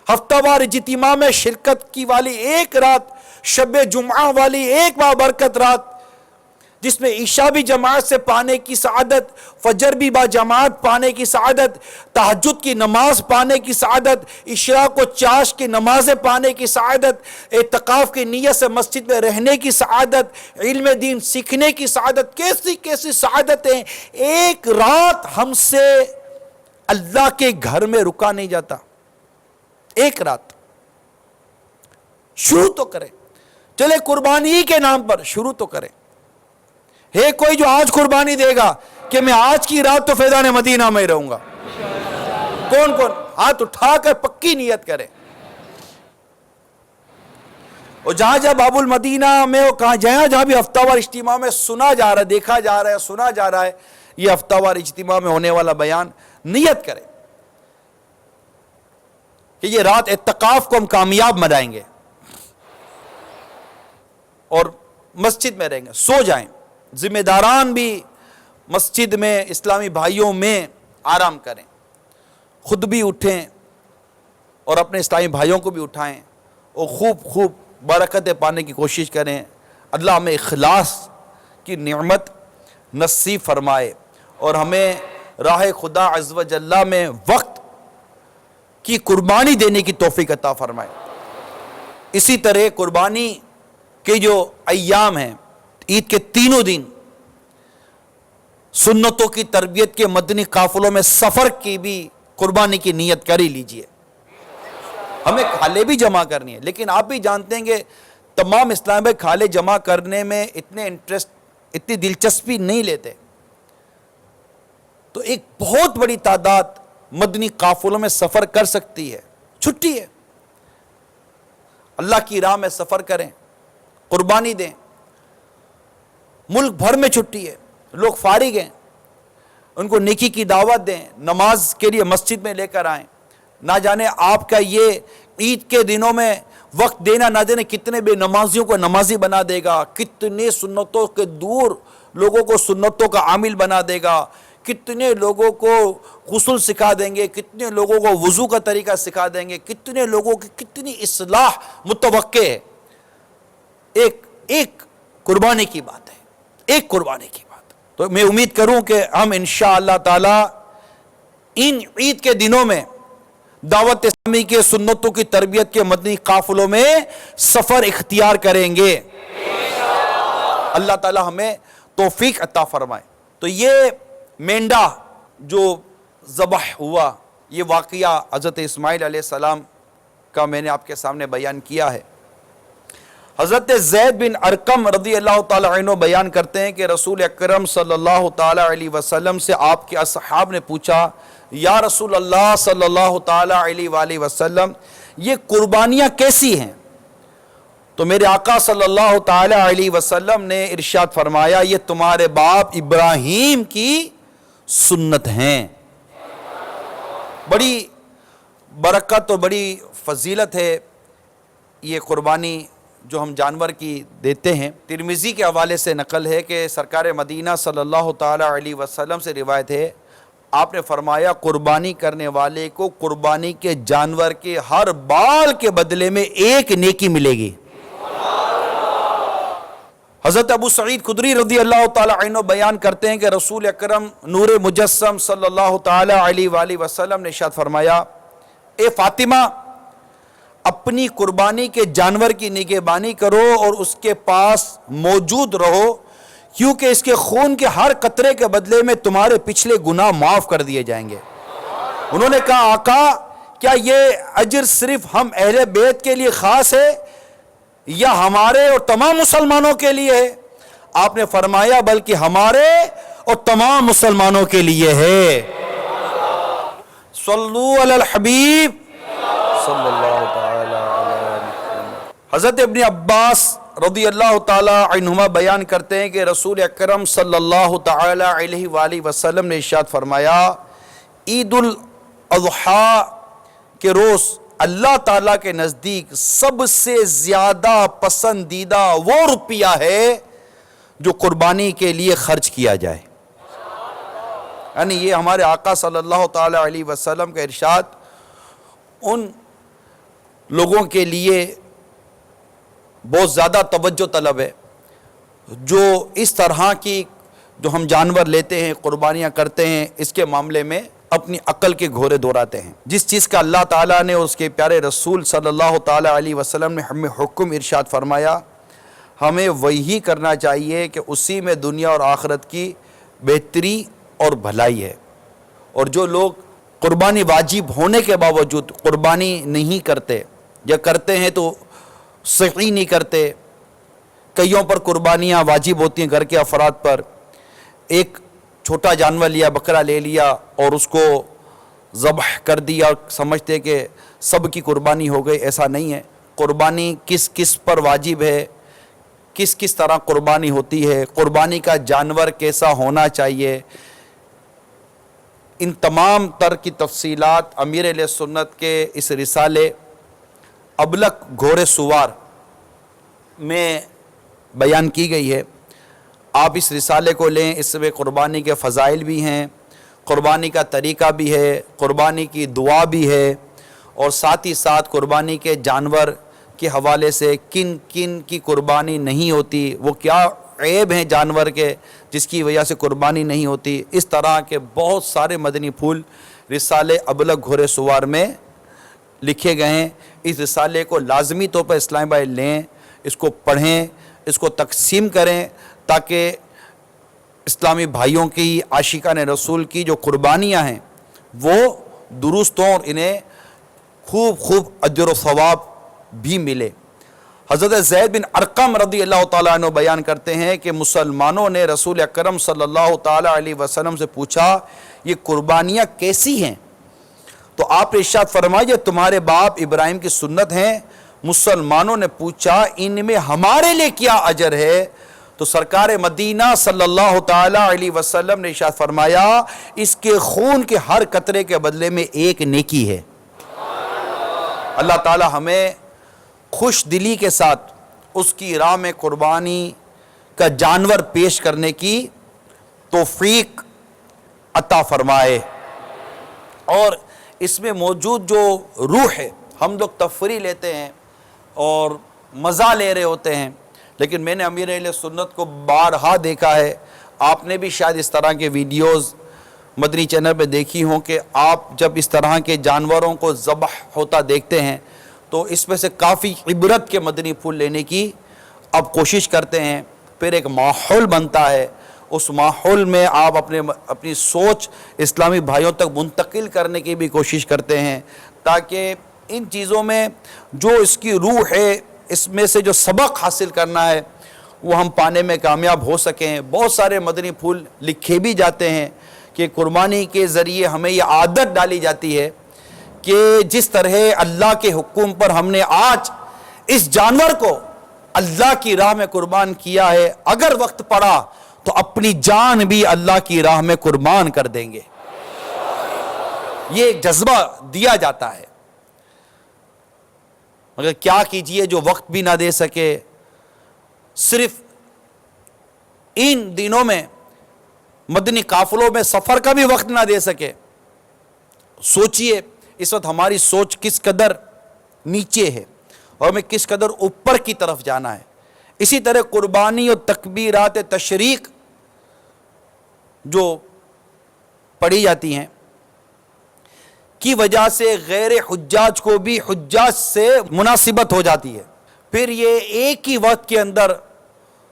ہفتہ وار اجتماع میں شرکت کی والی ایک رات، شب جمعہ والی ایک بابرکت رات، جس میں عشاء بھی جماعت سے پانے کی سعادت، فجر بھی با جماعت پانے کی سعادت، تہجد کی نماز پانے کی سعادت، اشراق و چاش کی نمازیں پانے کی سعادت، اعتکاف کی نیت سے مسجد میں رہنے کی سعادت، علم دین سیکھنے کی سعادت، کیسی کیسی سعادتیں۔ ایک رات ہم سے اللہ کے گھر میں رکا نہیں جاتا، ایک رات شروع تو کریں، چلے قربانی کے نام پر شروع تو کریں۔ ہے کوئی جو آج قربانی دے گا کہ میں آج کی رات تو فیضان مدینہ میں رہوں گا؟ کون ہاتھ اٹھا کر پکی نیت کرے۔ اور جہاں جہاں باب المدینہ میں جہاں بھی ہفتہ وار اجتماع میں سنا جا رہا ہے، دیکھا جا رہا ہے، سنا جا رہا ہے یہ ہفتہ وار اجتماع میں ہونے والا بیان، نیت کرے کہ یہ رات اعتکاف کو ہم کامیاب منائیں گے اور مسجد میں رہیں گے، سو جائیں۔ ذمہ داران بھی مسجد میں اسلامی بھائیوں میں آرام کریں، خود بھی اٹھیں اور اپنے اسلامی بھائیوں کو بھی اٹھائیں اور خوب برکتیں پانے کی کوشش کریں۔ اللہ ہمیں اخلاص کی نعمت نصیب فرمائے اور ہمیں راہ خدا عز و جل میں وقت کی قربانی دینے کی توفیق عطا فرمائے۔ اسی طرح قربانی کے جو ایام ہیں، عید کے تینوں دن سنتوں کی تربیت کے مدنی قافلوں میں سفر کی بھی قربانی کی نیت کر ہی لیجئے۔ ہمیں کھالے بھی جمع کرنی ہے، لیکن آپ بھی جانتے ہیں کہ تمام اسلام بھائی کھالے جمع کرنے میں اتنی دلچسپی نہیں لیتے، تو ایک بہت بڑی تعداد مدنی قافلوں میں سفر کر سکتی ہے۔ چھٹی ہے، اللہ کی راہ میں سفر کریں، قربانی دیں۔ ملک بھر میں چھٹی ہے، لوگ فارغ ہیں، ان کو نیکی کی دعوت دیں، نماز کے لیے مسجد میں لے کر آئیں۔ نہ جانے آپ کا یہ عید کے دنوں میں وقت دینا نہ دینا کتنے بے نمازیوں کو نمازی بنا دے گا، کتنے سنتوں کے دور لوگوں کو سنتوں کا عامل بنا دے گا، کتنے لوگوں کو غسل سکھا دیں گے، کتنے لوگوں کو وضو کا طریقہ سکھا دیں گے، کتنے لوگوں کی کتنی اصلاح متوقع ہے۔ ایک قربانی کی بات ہے، ایک قربانی کی بات۔ تو میں امید کروں کہ ہم انشاءاللہ تعالی ان عید کے دنوں میں دعوت اسلامی کے سنتوں کی تربیت کے مدنی قافلوں میں سفر اختیار کریں گے۔ اللہ تعالی ہمیں توفیق عطا فرمائے۔ تو یہ مینڈا جو ذبح ہوا، یہ واقعہ حضرت اسماعیل علیہ السلام کا میں نے آپ کے سامنے بیان کیا ہے۔ حضرت زید بن ارقم رضی اللہ تعالی عنہ بیان کرتے ہیں کہ رسول اکرم صلی اللہ تعالی علیہ وسلم سے آپ کے اصحاب نے پوچھا، یا رسول اللہ صلی اللہ تعالی علیہ وآلہ وسلم، یہ قربانیاں کیسی ہیں؟ تو میرے آقا صلی اللہ تعالی علیہ وسلم نے ارشاد فرمایا، یہ تمہارے باپ ابراہیم کی سنت ہیں۔ بڑی برکت اور بڑی فضیلت ہے یہ قربانی جو ہم جانور کی دیتے ہیں۔ ترمذی کے حوالے سے نقل ہے کہ سرکار مدینہ صلی اللہ تعالی علیہ وسلم سے روایت ہے، آپ نے فرمایا قربانی کرنے والے کو قربانی کے جانور کے ہر بال کے بدلے میں ایک نیکی ملے گی۔ حضرت ابو سعید خدری رضی اللہ تعالی عنہ بیان کرتے ہیں کہ رسول اکرم نور مجسم صلی اللہ تعالی علیہ وآلہ وسلم نے ارشاد فرمایا، اے فاطمہ، اپنی قربانی کے جانور کی نگہبانی کرو اور اس کے پاس موجود رہو، کیونکہ اس کے خون کے ہر قطرے کے بدلے میں تمہارے پچھلے گناہ معاف کر دیے جائیں گے۔ انہوں نے کہا، آقا کیا یہ اجر صرف ہم اہل بیت کے لیے خاص ہے یا ہمارے اور تمام مسلمانوں کے لیے ہے؟ آپ نے فرمایا بلکہ ہمارے اور تمام مسلمانوں کے لیے ہے۔ صلو علی الحبیب صلی اللہ تعالی علیہ وسلم۔ حضرت ابن عباس رضی اللہ تعالی عنہما بیان کرتے ہیں کہ رسول اکرم صلی اللہ تعالی علیہ وآلہ وسلم نے ارشاد فرمایا، عید الاضحیٰ کے روز اللہ تعالیٰ کے نزدیک سب سے زیادہ پسندیدہ وہ روپیہ ہے جو قربانی کے لیے خرچ کیا جائے۔ یعنی یہ ہمارے آقا صلی اللہ تعالی علیہ وسلم کا ارشاد ان لوگوں کے لیے بہت زیادہ توجہ طلب ہے جو اس طرح کی جو ہم جانور لیتے ہیں، قربانیاں کرتے ہیں، اس کے معاملے میں اپنی عقل کے گھوڑے دوڑاتے ہیں۔ جس چیز کا اللہ تعالیٰ نے اور اس کے پیارے رسول صلی اللہ تعالی علیہ وسلم نے ہمیں حکم ارشاد فرمایا، ہمیں وہی کرنا چاہیے کہ اسی میں دنیا اور آخرت کی بہتری اور بھلائی ہے۔ اور جو لوگ قربانی واجب ہونے کے باوجود قربانی نہیں کرتے یا کرتے ہیں تو صحیح نہیں کرتے، کئیوں پر قربانیاں واجب ہوتی ہیں گھر کے افراد پر، ایک چھوٹا جانور لیا، بکرا لے لیا اور اس کو ذبح کر دیا اور سمجھتے کہ سب کی قربانی ہو گئی، ایسا نہیں ہے۔ قربانی کس کس پر واجب ہے، کس کس طرح قربانی ہوتی ہے، قربانی کا جانور کیسا ہونا چاہیے، ان تمام تر کی تفصیلات امیر علیہ سنت کے اس رسالے ابلق گھوڑے سوار میں بیان کی گئی ہے۔ آپ اس رسالے کو لیں، اس میں قربانی کے فضائل بھی ہیں، قربانی کا طریقہ بھی ہے، قربانی کی دعا بھی ہے، اور ساتھ ہی ساتھ قربانی کے جانور کے حوالے سے کن کن کی قربانی نہیں ہوتی، وہ کیا عیب ہیں جانور کے جس کی وجہ سے قربانی نہیں ہوتی. اس طرح کے بہت سارے مدنی پھول رسالے ابلغ گھوڑے سوار میں لکھے گئے ہیں. اس رسالے کو لازمی طور پر اسلام بھائی لیں, اس کو پڑھیں, اس کو تقسیم کریں تاکہ اسلامی بھائیوں کی عاشقان رسول کی جو قربانیاں ہیں وہ درست ہوں اور انہیں خوب اجر و ثواب بھی ملے. حضرت زید بن ارقم رضی اللہ تعالیٰ عنہ بیان کرتے ہیں کہ مسلمانوں نے رسول اکرم صلی اللہ تعالیٰ علیہ وسلم سے پوچھا یہ قربانیاں کیسی ہیں؟ تو آپ نے ارشاد فرمایا یہ تمہارے باپ ابراہیم کی سنت ہیں. مسلمانوں نے پوچھا ان میں ہمارے لیے کیا اجر ہے؟ تو سرکار مدینہ صلی اللہ تعالیٰ علیہ وسلم نے ارشاد فرمایا اس کے خون کے ہر قطرے کے بدلے میں ایک نیکی ہے. اللہ تعالیٰ ہمیں خوش دلی کے ساتھ اس کی راہ میں قربانی کا جانور پیش کرنے کی توفیق عطا فرمائے. اور اس میں موجود جو روح ہے, ہم لوگ تفریح لیتے ہیں اور مزہ لے رہے ہوتے ہیں, لیکن میں نے امیر اہل سنت کو بارہا دیکھا ہے, آپ نے بھی شاید اس طرح کے ویڈیوز مدنی چینل پہ دیکھی ہوں کہ آپ جب اس طرح کے جانوروں کو ذبح ہوتا دیکھتے ہیں تو اس میں سے کافی عبرت کے مدنی پھول لینے کی اب کوشش کرتے ہیں. پھر ایک ماحول بنتا ہے, اس ماحول میں آپ اپنی سوچ اسلامی بھائیوں تک منتقل کرنے کی بھی کوشش کرتے ہیں تاکہ ان چیزوں میں جو اس کی روح ہے, اس میں سے جو سبق حاصل کرنا ہے وہ ہم پانے میں کامیاب ہو سکیں. بہت سارے مدنی پھول لکھے بھی جاتے ہیں کہ قربانی کے ذریعے ہمیں یہ عادت ڈالی جاتی ہے کہ جس طرح اللہ کے حکم پر ہم نے آج اس جانور کو اللہ کی راہ میں قربان کیا ہے, اگر وقت پڑا تو اپنی جان بھی اللہ کی راہ میں قربان کر دیں گے. یہ ایک جذبہ دیا جاتا ہے. مگر کیا کیجئے جو وقت بھی نہ دے سکے, صرف ان دنوں میں مدنی قافلوں میں سفر کا بھی وقت نہ دے سکے. سوچئے اس وقت ہماری سوچ کس قدر نیچے ہے اور ہمیں کس قدر اوپر کی طرف جانا ہے. اسی طرح قربانی اور تکبیرات تشریق جو پڑھی جاتی ہیں کی وجہ سے غیر حجاج کو بھی حجاج سے مناسبت ہو جاتی ہے. پھر یہ ایک ہی وقت کے اندر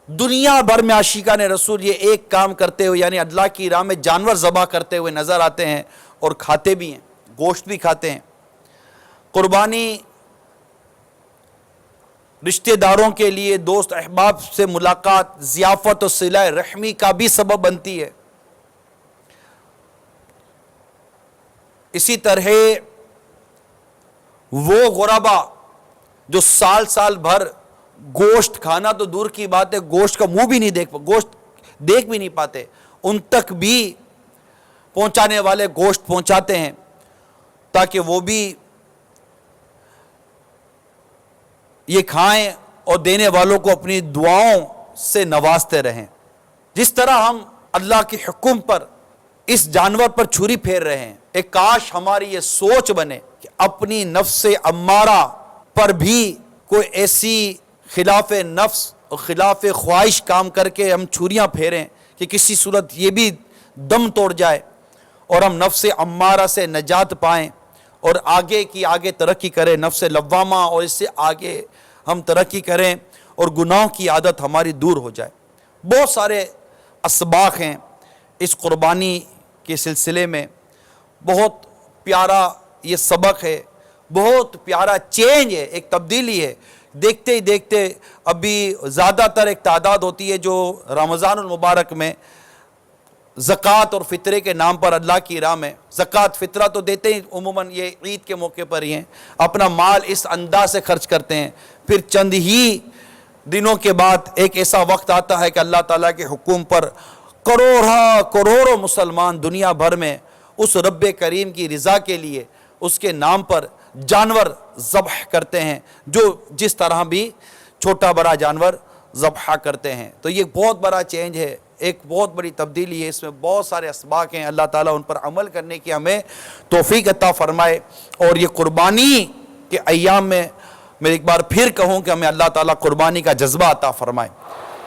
دنیا بھر میں عاشقان رسول یہ ایک کام کرتے ہوئے یعنی اللہ کی راہ میں جانور ذبح کرتے ہوئے نظر آتے ہیں اور کھاتے بھی ہیں, گوشت بھی کھاتے ہیں. قربانی رشتہ داروں کے لیے دوست احباب سے ملاقات, ضیافت اور صلہ رحمی کا بھی سبب بنتی ہے. اسی طرح وہ غربا جو سال بھر گوشت کھانا تو دور کی بات ہے, گوشت کا منہ بھی نہیں گوشت دیکھ بھی نہیں پاتے, ان تک بھی پہنچانے والے گوشت پہنچاتے ہیں تاکہ وہ بھی یہ کھائیں اور دینے والوں کو اپنی دعاؤں سے نوازتے رہیں. جس طرح ہم اللہ کے حکم پر اس جانور پر چھری پھیر رہے ہیں, ایک کاش ہماری یہ سوچ بنے کہ اپنی نفس امارہ پر بھی کوئی ایسی خلاف نفس اور خلاف خواہش کام کر کے ہم چھریاں پھیریں کہ کسی صورت یہ بھی دم توڑ جائے اور ہم نفس امارہ سے نجات پائیں اور آگے کی آگے ترقی کریں, نفس لوامہ اور اس سے آگے ہم ترقی کریں اور گناہوں کی عادت ہماری دور ہو جائے. بہت سارے اسباق ہیں اس قربانی کے سلسلے میں. بہت پیارا یہ سبق ہے, بہت پیارا چینج ہے, ایک تبدیلی ہے. دیکھتے ہی دیکھتے ابھی زیادہ تر ایک تعداد ہوتی ہے جو رمضان المبارک میں زکوٰۃ اور فطرے کے نام پر اللہ کی راہ میں زکوٰۃ فطرہ تو دیتے ہی عموماً یہ عید کے موقع پر ہی ہیں, اپنا مال اس انداز سے خرچ کرتے ہیں. پھر چند ہی دنوں کے بعد ایک ایسا وقت آتا ہے کہ اللہ تعالیٰ کے حکم پر کروڑوں مسلمان دنیا بھر میں اس رب کریم کی رضا کے لیے اس کے نام پر جانور ذبح کرتے ہیں, جو جس طرح بھی چھوٹا بڑا جانور ذبح کرتے ہیں. تو یہ بہت بڑا چینج ہے, ایک بہت بڑی تبدیلی ہے. اس میں بہت سارے اسباق ہیں, اللہ تعالیٰ ان پر عمل کرنے کی ہمیں توفیق عطا فرمائے. اور یہ قربانی کے ایام میں میں ایک بار پھر کہوں کہ ہمیں اللہ تعالیٰ قربانی کا جذبہ عطا فرمائے.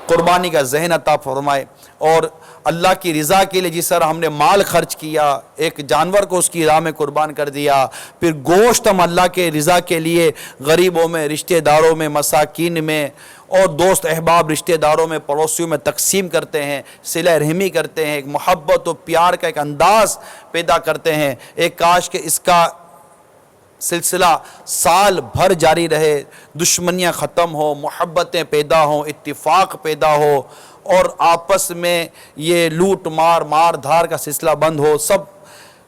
قربانی کا ذہن عطا فرمائے، اور اللہ کی رضا کے لیے جس طرح ہم نے مال خرچ کیا، ایک جانور کو اس کی راہ میں قربان کر دیا، پھر گوشت ہم اللہ کے رضا کے لیے غریبوں میں، رشتہ داروں میں، مساکین میں، اور دوست احباب رشتہ داروں میں، پڑوسیوں میں تقسیم کرتے ہیں، صلہ رحمی کرتے ہیں، ایک محبت و پیار کا ایک انداز پیدا کرتے ہیں، ایک کاش کہ اس کا سلسلہ سال بھر جاری رہے، دشمنیاں ختم ہو، محبتیں پیدا ہوں، اتفاق پیدا ہو، اور آپس میں یہ لوٹ مار دھار کا سلسلہ بند ہو، سب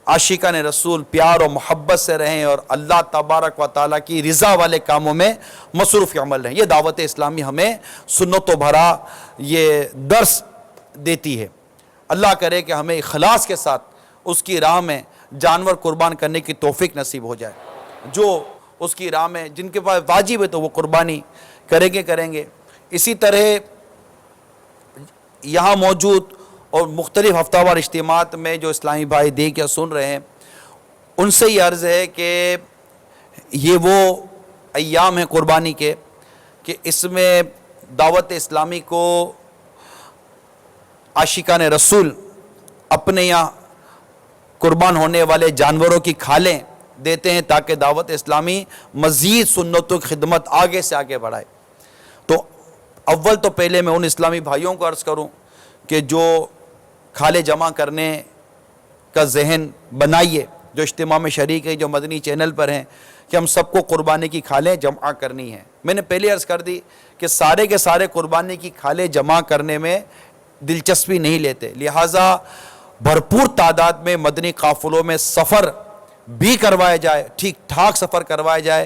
عاشقان رسول پیار و محبت سے رہیں اور اللہ تبارک و تعالیٰ کی رضا والے کاموں میں مصروف عمل رہیں۔ یہ دعوت اسلامی ہمیں سنتوں بھرا یہ درس دیتی ہے۔ اللہ کرے کہ ہمیں اخلاص کے ساتھ اس کی راہ میں جانور قربان کرنے کی توفیق نصیب ہو جائے۔ جو اس کی راہ میں جن کے پاس واجب ہے تو وہ قربانی کریں گے۔ اسی طرح یہاں موجود اور مختلف ہفتہ وار اجتماعات میں جو اسلامی بھائی دیکھ یا سن رہے ہیں، ان سے یہ عرض ہے کہ یہ وہ ایام ہیں قربانی کے کہ اس میں دعوت اسلامی کو عاشقان رسول اپنے یہاں قربان ہونے والے جانوروں کی کھالیں دیتے ہیں تاکہ دعوت اسلامی مزید سنتوں کی خدمت آگے سے آگے بڑھائے۔ تو اول تو پہلے میں ان اسلامی بھائیوں کو عرض کروں کہ جو کھالے جمع کرنے کا ذہن بنائیے، جو اجتماع میں شریک ہیں، جو مدنی چینل پر ہیں، کہ ہم سب کو قربانی کی کھالیں جمع کرنی ہیں۔ میں نے پہلے عرض کر دی کہ سارے کے سارے قربانی کی کھالیں جمع کرنے میں دلچسپی نہیں لیتے، لہٰذا بھرپور تعداد میں مدنی قافلوں میں سفر بھی کروایا جائے، ٹھیک ٹھاک سفر کروایا جائے،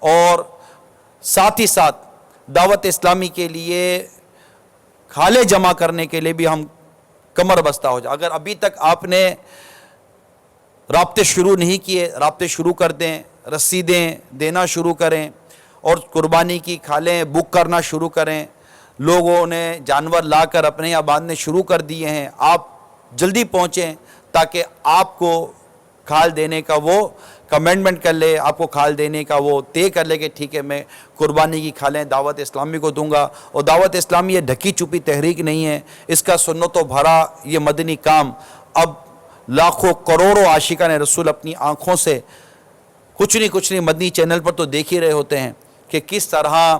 اور ساتھ ہی ساتھ دعوت اسلامی کے لیے کھالے جمع کرنے کے لیے بھی ہم کمر بستہ ہو جائے۔ اگر ابھی تک آپ نے رابطے شروع نہیں کیے، رابطے شروع کر دیں، رسیدیں دینا شروع کریں اور قربانی کی کھالیں بک کرنا شروع کریں۔ لوگوں نے جانور لا کر اپنے یہاں باندھنے شروع کر دیے ہیں، آپ جلدی پہنچیں تاکہ آپ کو کھال دینے کا وہ کمنٹمنٹ کر لے، آپ کو کھال دینے کا وہ طے کر لے کہ ٹھیک ہے میں قربانی کی کھالیں دعوت اسلامی کو دوں گا۔ اور دعوت اسلامی یہ ڈھکی چھپی تحریک نہیں ہے، اس کا سنتوں بھرا یہ مدنی کام اب لاکھوں کروڑوں عاشقان رسول اپنی آنکھوں سے کچھ نہیں مدنی چینل پر تو دیکھ ہی رہے ہوتے ہیں کہ کس طرح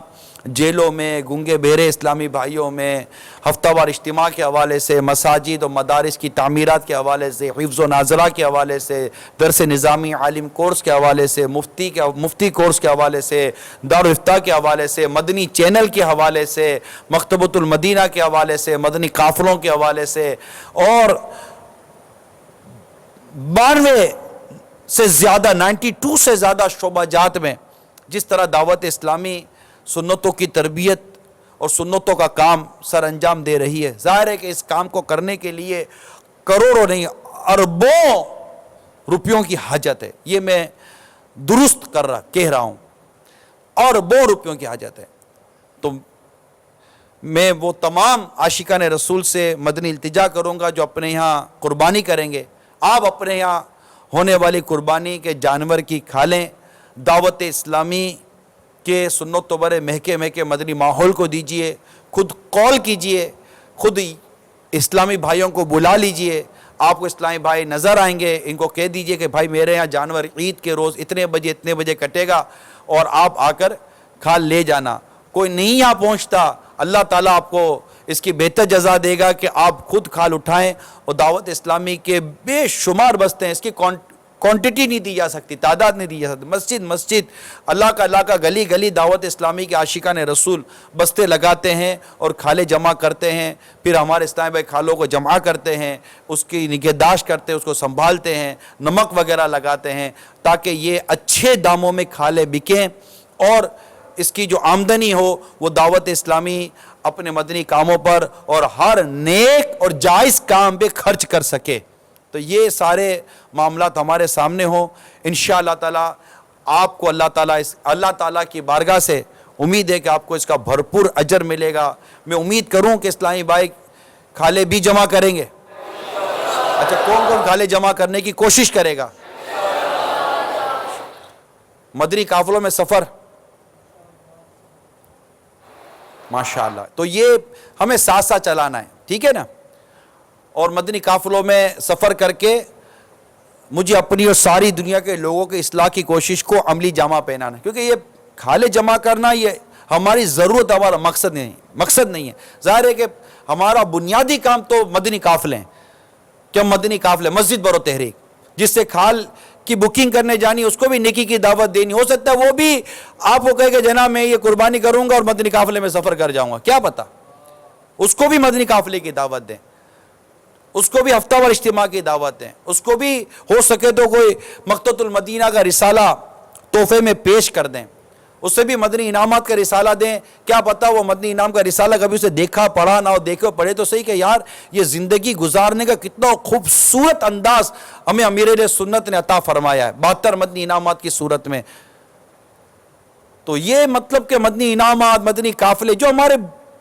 جیلوں میں، گنگے بہرے اسلامی بھائیوں میں ہفتہ وار اجتماع کے حوالے سے، مساجد و مدارس کی تعمیرات کے حوالے سے، حفظ و ناظرہ کے حوالے سے، درس نظامی عالم کورس کے حوالے سے، مفتی کورس کے حوالے سے، دارالافتاء کے حوالے سے، مدنی چینل کے حوالے سے، مکتبۃ المدینہ کے حوالے سے، مدنی قافلوں کے حوالے سے، اور 92 سے زیادہ 92 سے زیادہ شعبہ جات میں جس طرح دعوت اسلامی سنتوں کی تربیت اور سنتوں کا کام سر انجام دے رہی ہے، ظاہر ہے کہ اس کام کو کرنے کے لیے کروڑوں نہیں اربوں روپیوں کی حاجت ہے۔ یہ میں درست کہہ رہا ہوں، اربوں روپیوں کی حاجت ہے۔ تو میں وہ تمام عاشقان رسول سے مدنی التجا کروں گا جو اپنے یہاں قربانی کریں گے، آپ اپنے یہاں ہونے والی قربانی کے جانور کی کھالیں دعوت اسلامی کہ سنت تو برے مہکے مدنی ماحول کو دیجئے، خود کال کیجئے، خود اسلامی بھائیوں کو بلا لیجئے، آپ کو اسلامی بھائی نظر آئیں گے، ان کو کہہ دیجئے کہ بھائی میرے یہاں جانور عید کے روز اتنے بجے کٹے گا اور آپ آ کر کھال لے جانا۔ کوئی نہیں یہاں پہنچتا، اللہ تعالیٰ آپ کو اس کی بہتر جزا دے گا کہ آپ خود کھال اٹھائیں، اور دعوت اسلامی کے بے شمار بستے ہیں، اس کی کوانٹٹی نہیں دی جا سکتی، تعداد نہیں دی جا سکتی، مسجد اللہ کا گلی دعوت اسلامی کے عاشقان رسول بستے لگاتے ہیں اور کھالے جمع کرتے ہیں، پھر ہمارے اسلامی بھائی کھالوں کو جمع کرتے ہیں، اس کی نگہداشت کرتے ہیں، اس کو سنبھالتے ہیں، نمک وغیرہ لگاتے ہیں تاکہ یہ اچھے داموں میں کھالے بکیں اور اس کی جو آمدنی ہو وہ دعوت اسلامی اپنے مدنی کاموں پر اور ہر نیک اور جائز کام پہ خرچ کر سکے۔ تو یہ سارے معاملات ہمارے سامنے ہوں، انشاءاللہ تعالیٰ آپ کو اللہ تعالیٰ کی بارگاہ سے امید ہے کہ آپ کو اس کا بھرپور اجر ملے گا۔ میں امید کروں کہ اسلامی بھائی کھالے بھی جمع کریں گے۔ اچھا، کون کھالے جمع کرنے کی کوشش کرے گا؟ مدنی قافلوں میں سفر ماشاءاللہ. تو یہ ہمیں ساتھ ساتھ چلانا ہے, ٹھیک ہے نا. اور مدنی قافلوں میں سفر کر کے مجھے اپنی اور ساری دنیا کے لوگوں کے اصلاح کی کوشش کو عملی جامہ پہنانا, کیونکہ یہ کھالے جمع کرنا یہ ہماری ضرورت, ہمارا مقصد نہیں ہے. ظاہر ہے کہ ہمارا بنیادی کام تو مدنی قافلے ہیں کہ ہم مدنی قافلے, مسجد برو تحریک, جس سے کھال کی بکنگ کرنے جانی اس کو بھی نیکی کی دعوت دینی. ہو سکتا ہے وہ بھی آپ کو کہے کہ جناب میں یہ قربانی کروں گا اور مدنی قافلے میں سفر کر جاؤں گا, کیا پتا, اس کو بھی مدنی قافلے کی دعوت دیں, اس کو بھی ہفتہ وار اجتماع کی دعوت دیں, اس کو بھی ہو سکے تو کوئی مقتۃ المدینہ کا رسالہ تحفے میں پیش کر دیں, اسے بھی مدنی انعامات کا رسالہ دیں. کیا پتا وہ مدنی انعام کا رسالہ کبھی اسے دیکھا پڑھا نہ ہو, دیکھو پڑھے تو صحیح کہ یار یہ زندگی گزارنے کا کتنا خوبصورت انداز ہمیں امیر اہل سنت نے عطا فرمایا ہے 72 مدنی انعامات کی صورت میں. تو یہ مطلب کہ مدنی انعامات, مدنی قافلے جو ہمارے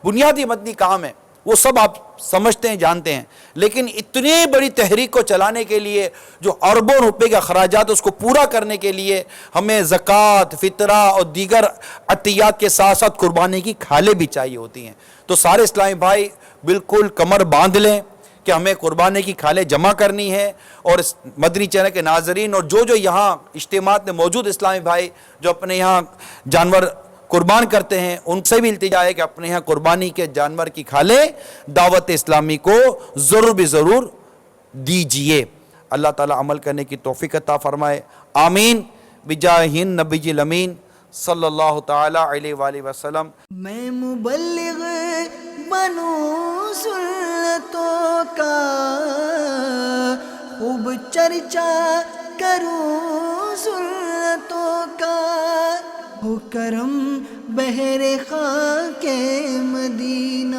بنیادی مدنی کام ہیں وہ سب آپ سمجھتے ہیں, جانتے ہیں, لیکن اتنی بڑی تحریک کو چلانے کے لیے جو اربوں روپے کے اخراجات اس کو پورا کرنے کے لیے ہمیں زکوٰۃ, فطرہ اور دیگر عطیات کے ساتھ ساتھ قربانی کی کھالیں بھی چاہیے ہوتی ہیں. تو سارے اسلامی بھائی بالکل کمر باندھ لیں کہ ہمیں قربانی کی کھالیں جمع کرنی ہے. اور اس مدنی چینل کے ناظرین اور جو یہاں اجتماعات میں موجود اسلامی بھائی جو اپنے یہاں جانور قربان کرتے ہیں ان سے بھی التجا ہے کہ اپنے یہاں قربانی کے جانور کی کھالیں دعوت اسلامی کو ضرور بھی ضرور دیجئے. اللہ تعالیٰ عمل کرنے کی توفیق عطا فرمائے, آمین بجاہ نبی الامین صلی اللہ تعالی علیہ وآلہ وسلم. میں مبلغ بنوں سنتوں کا, خوب چرچا کروں سنتوں کا, ہو کرم بہر خاک مدینہ.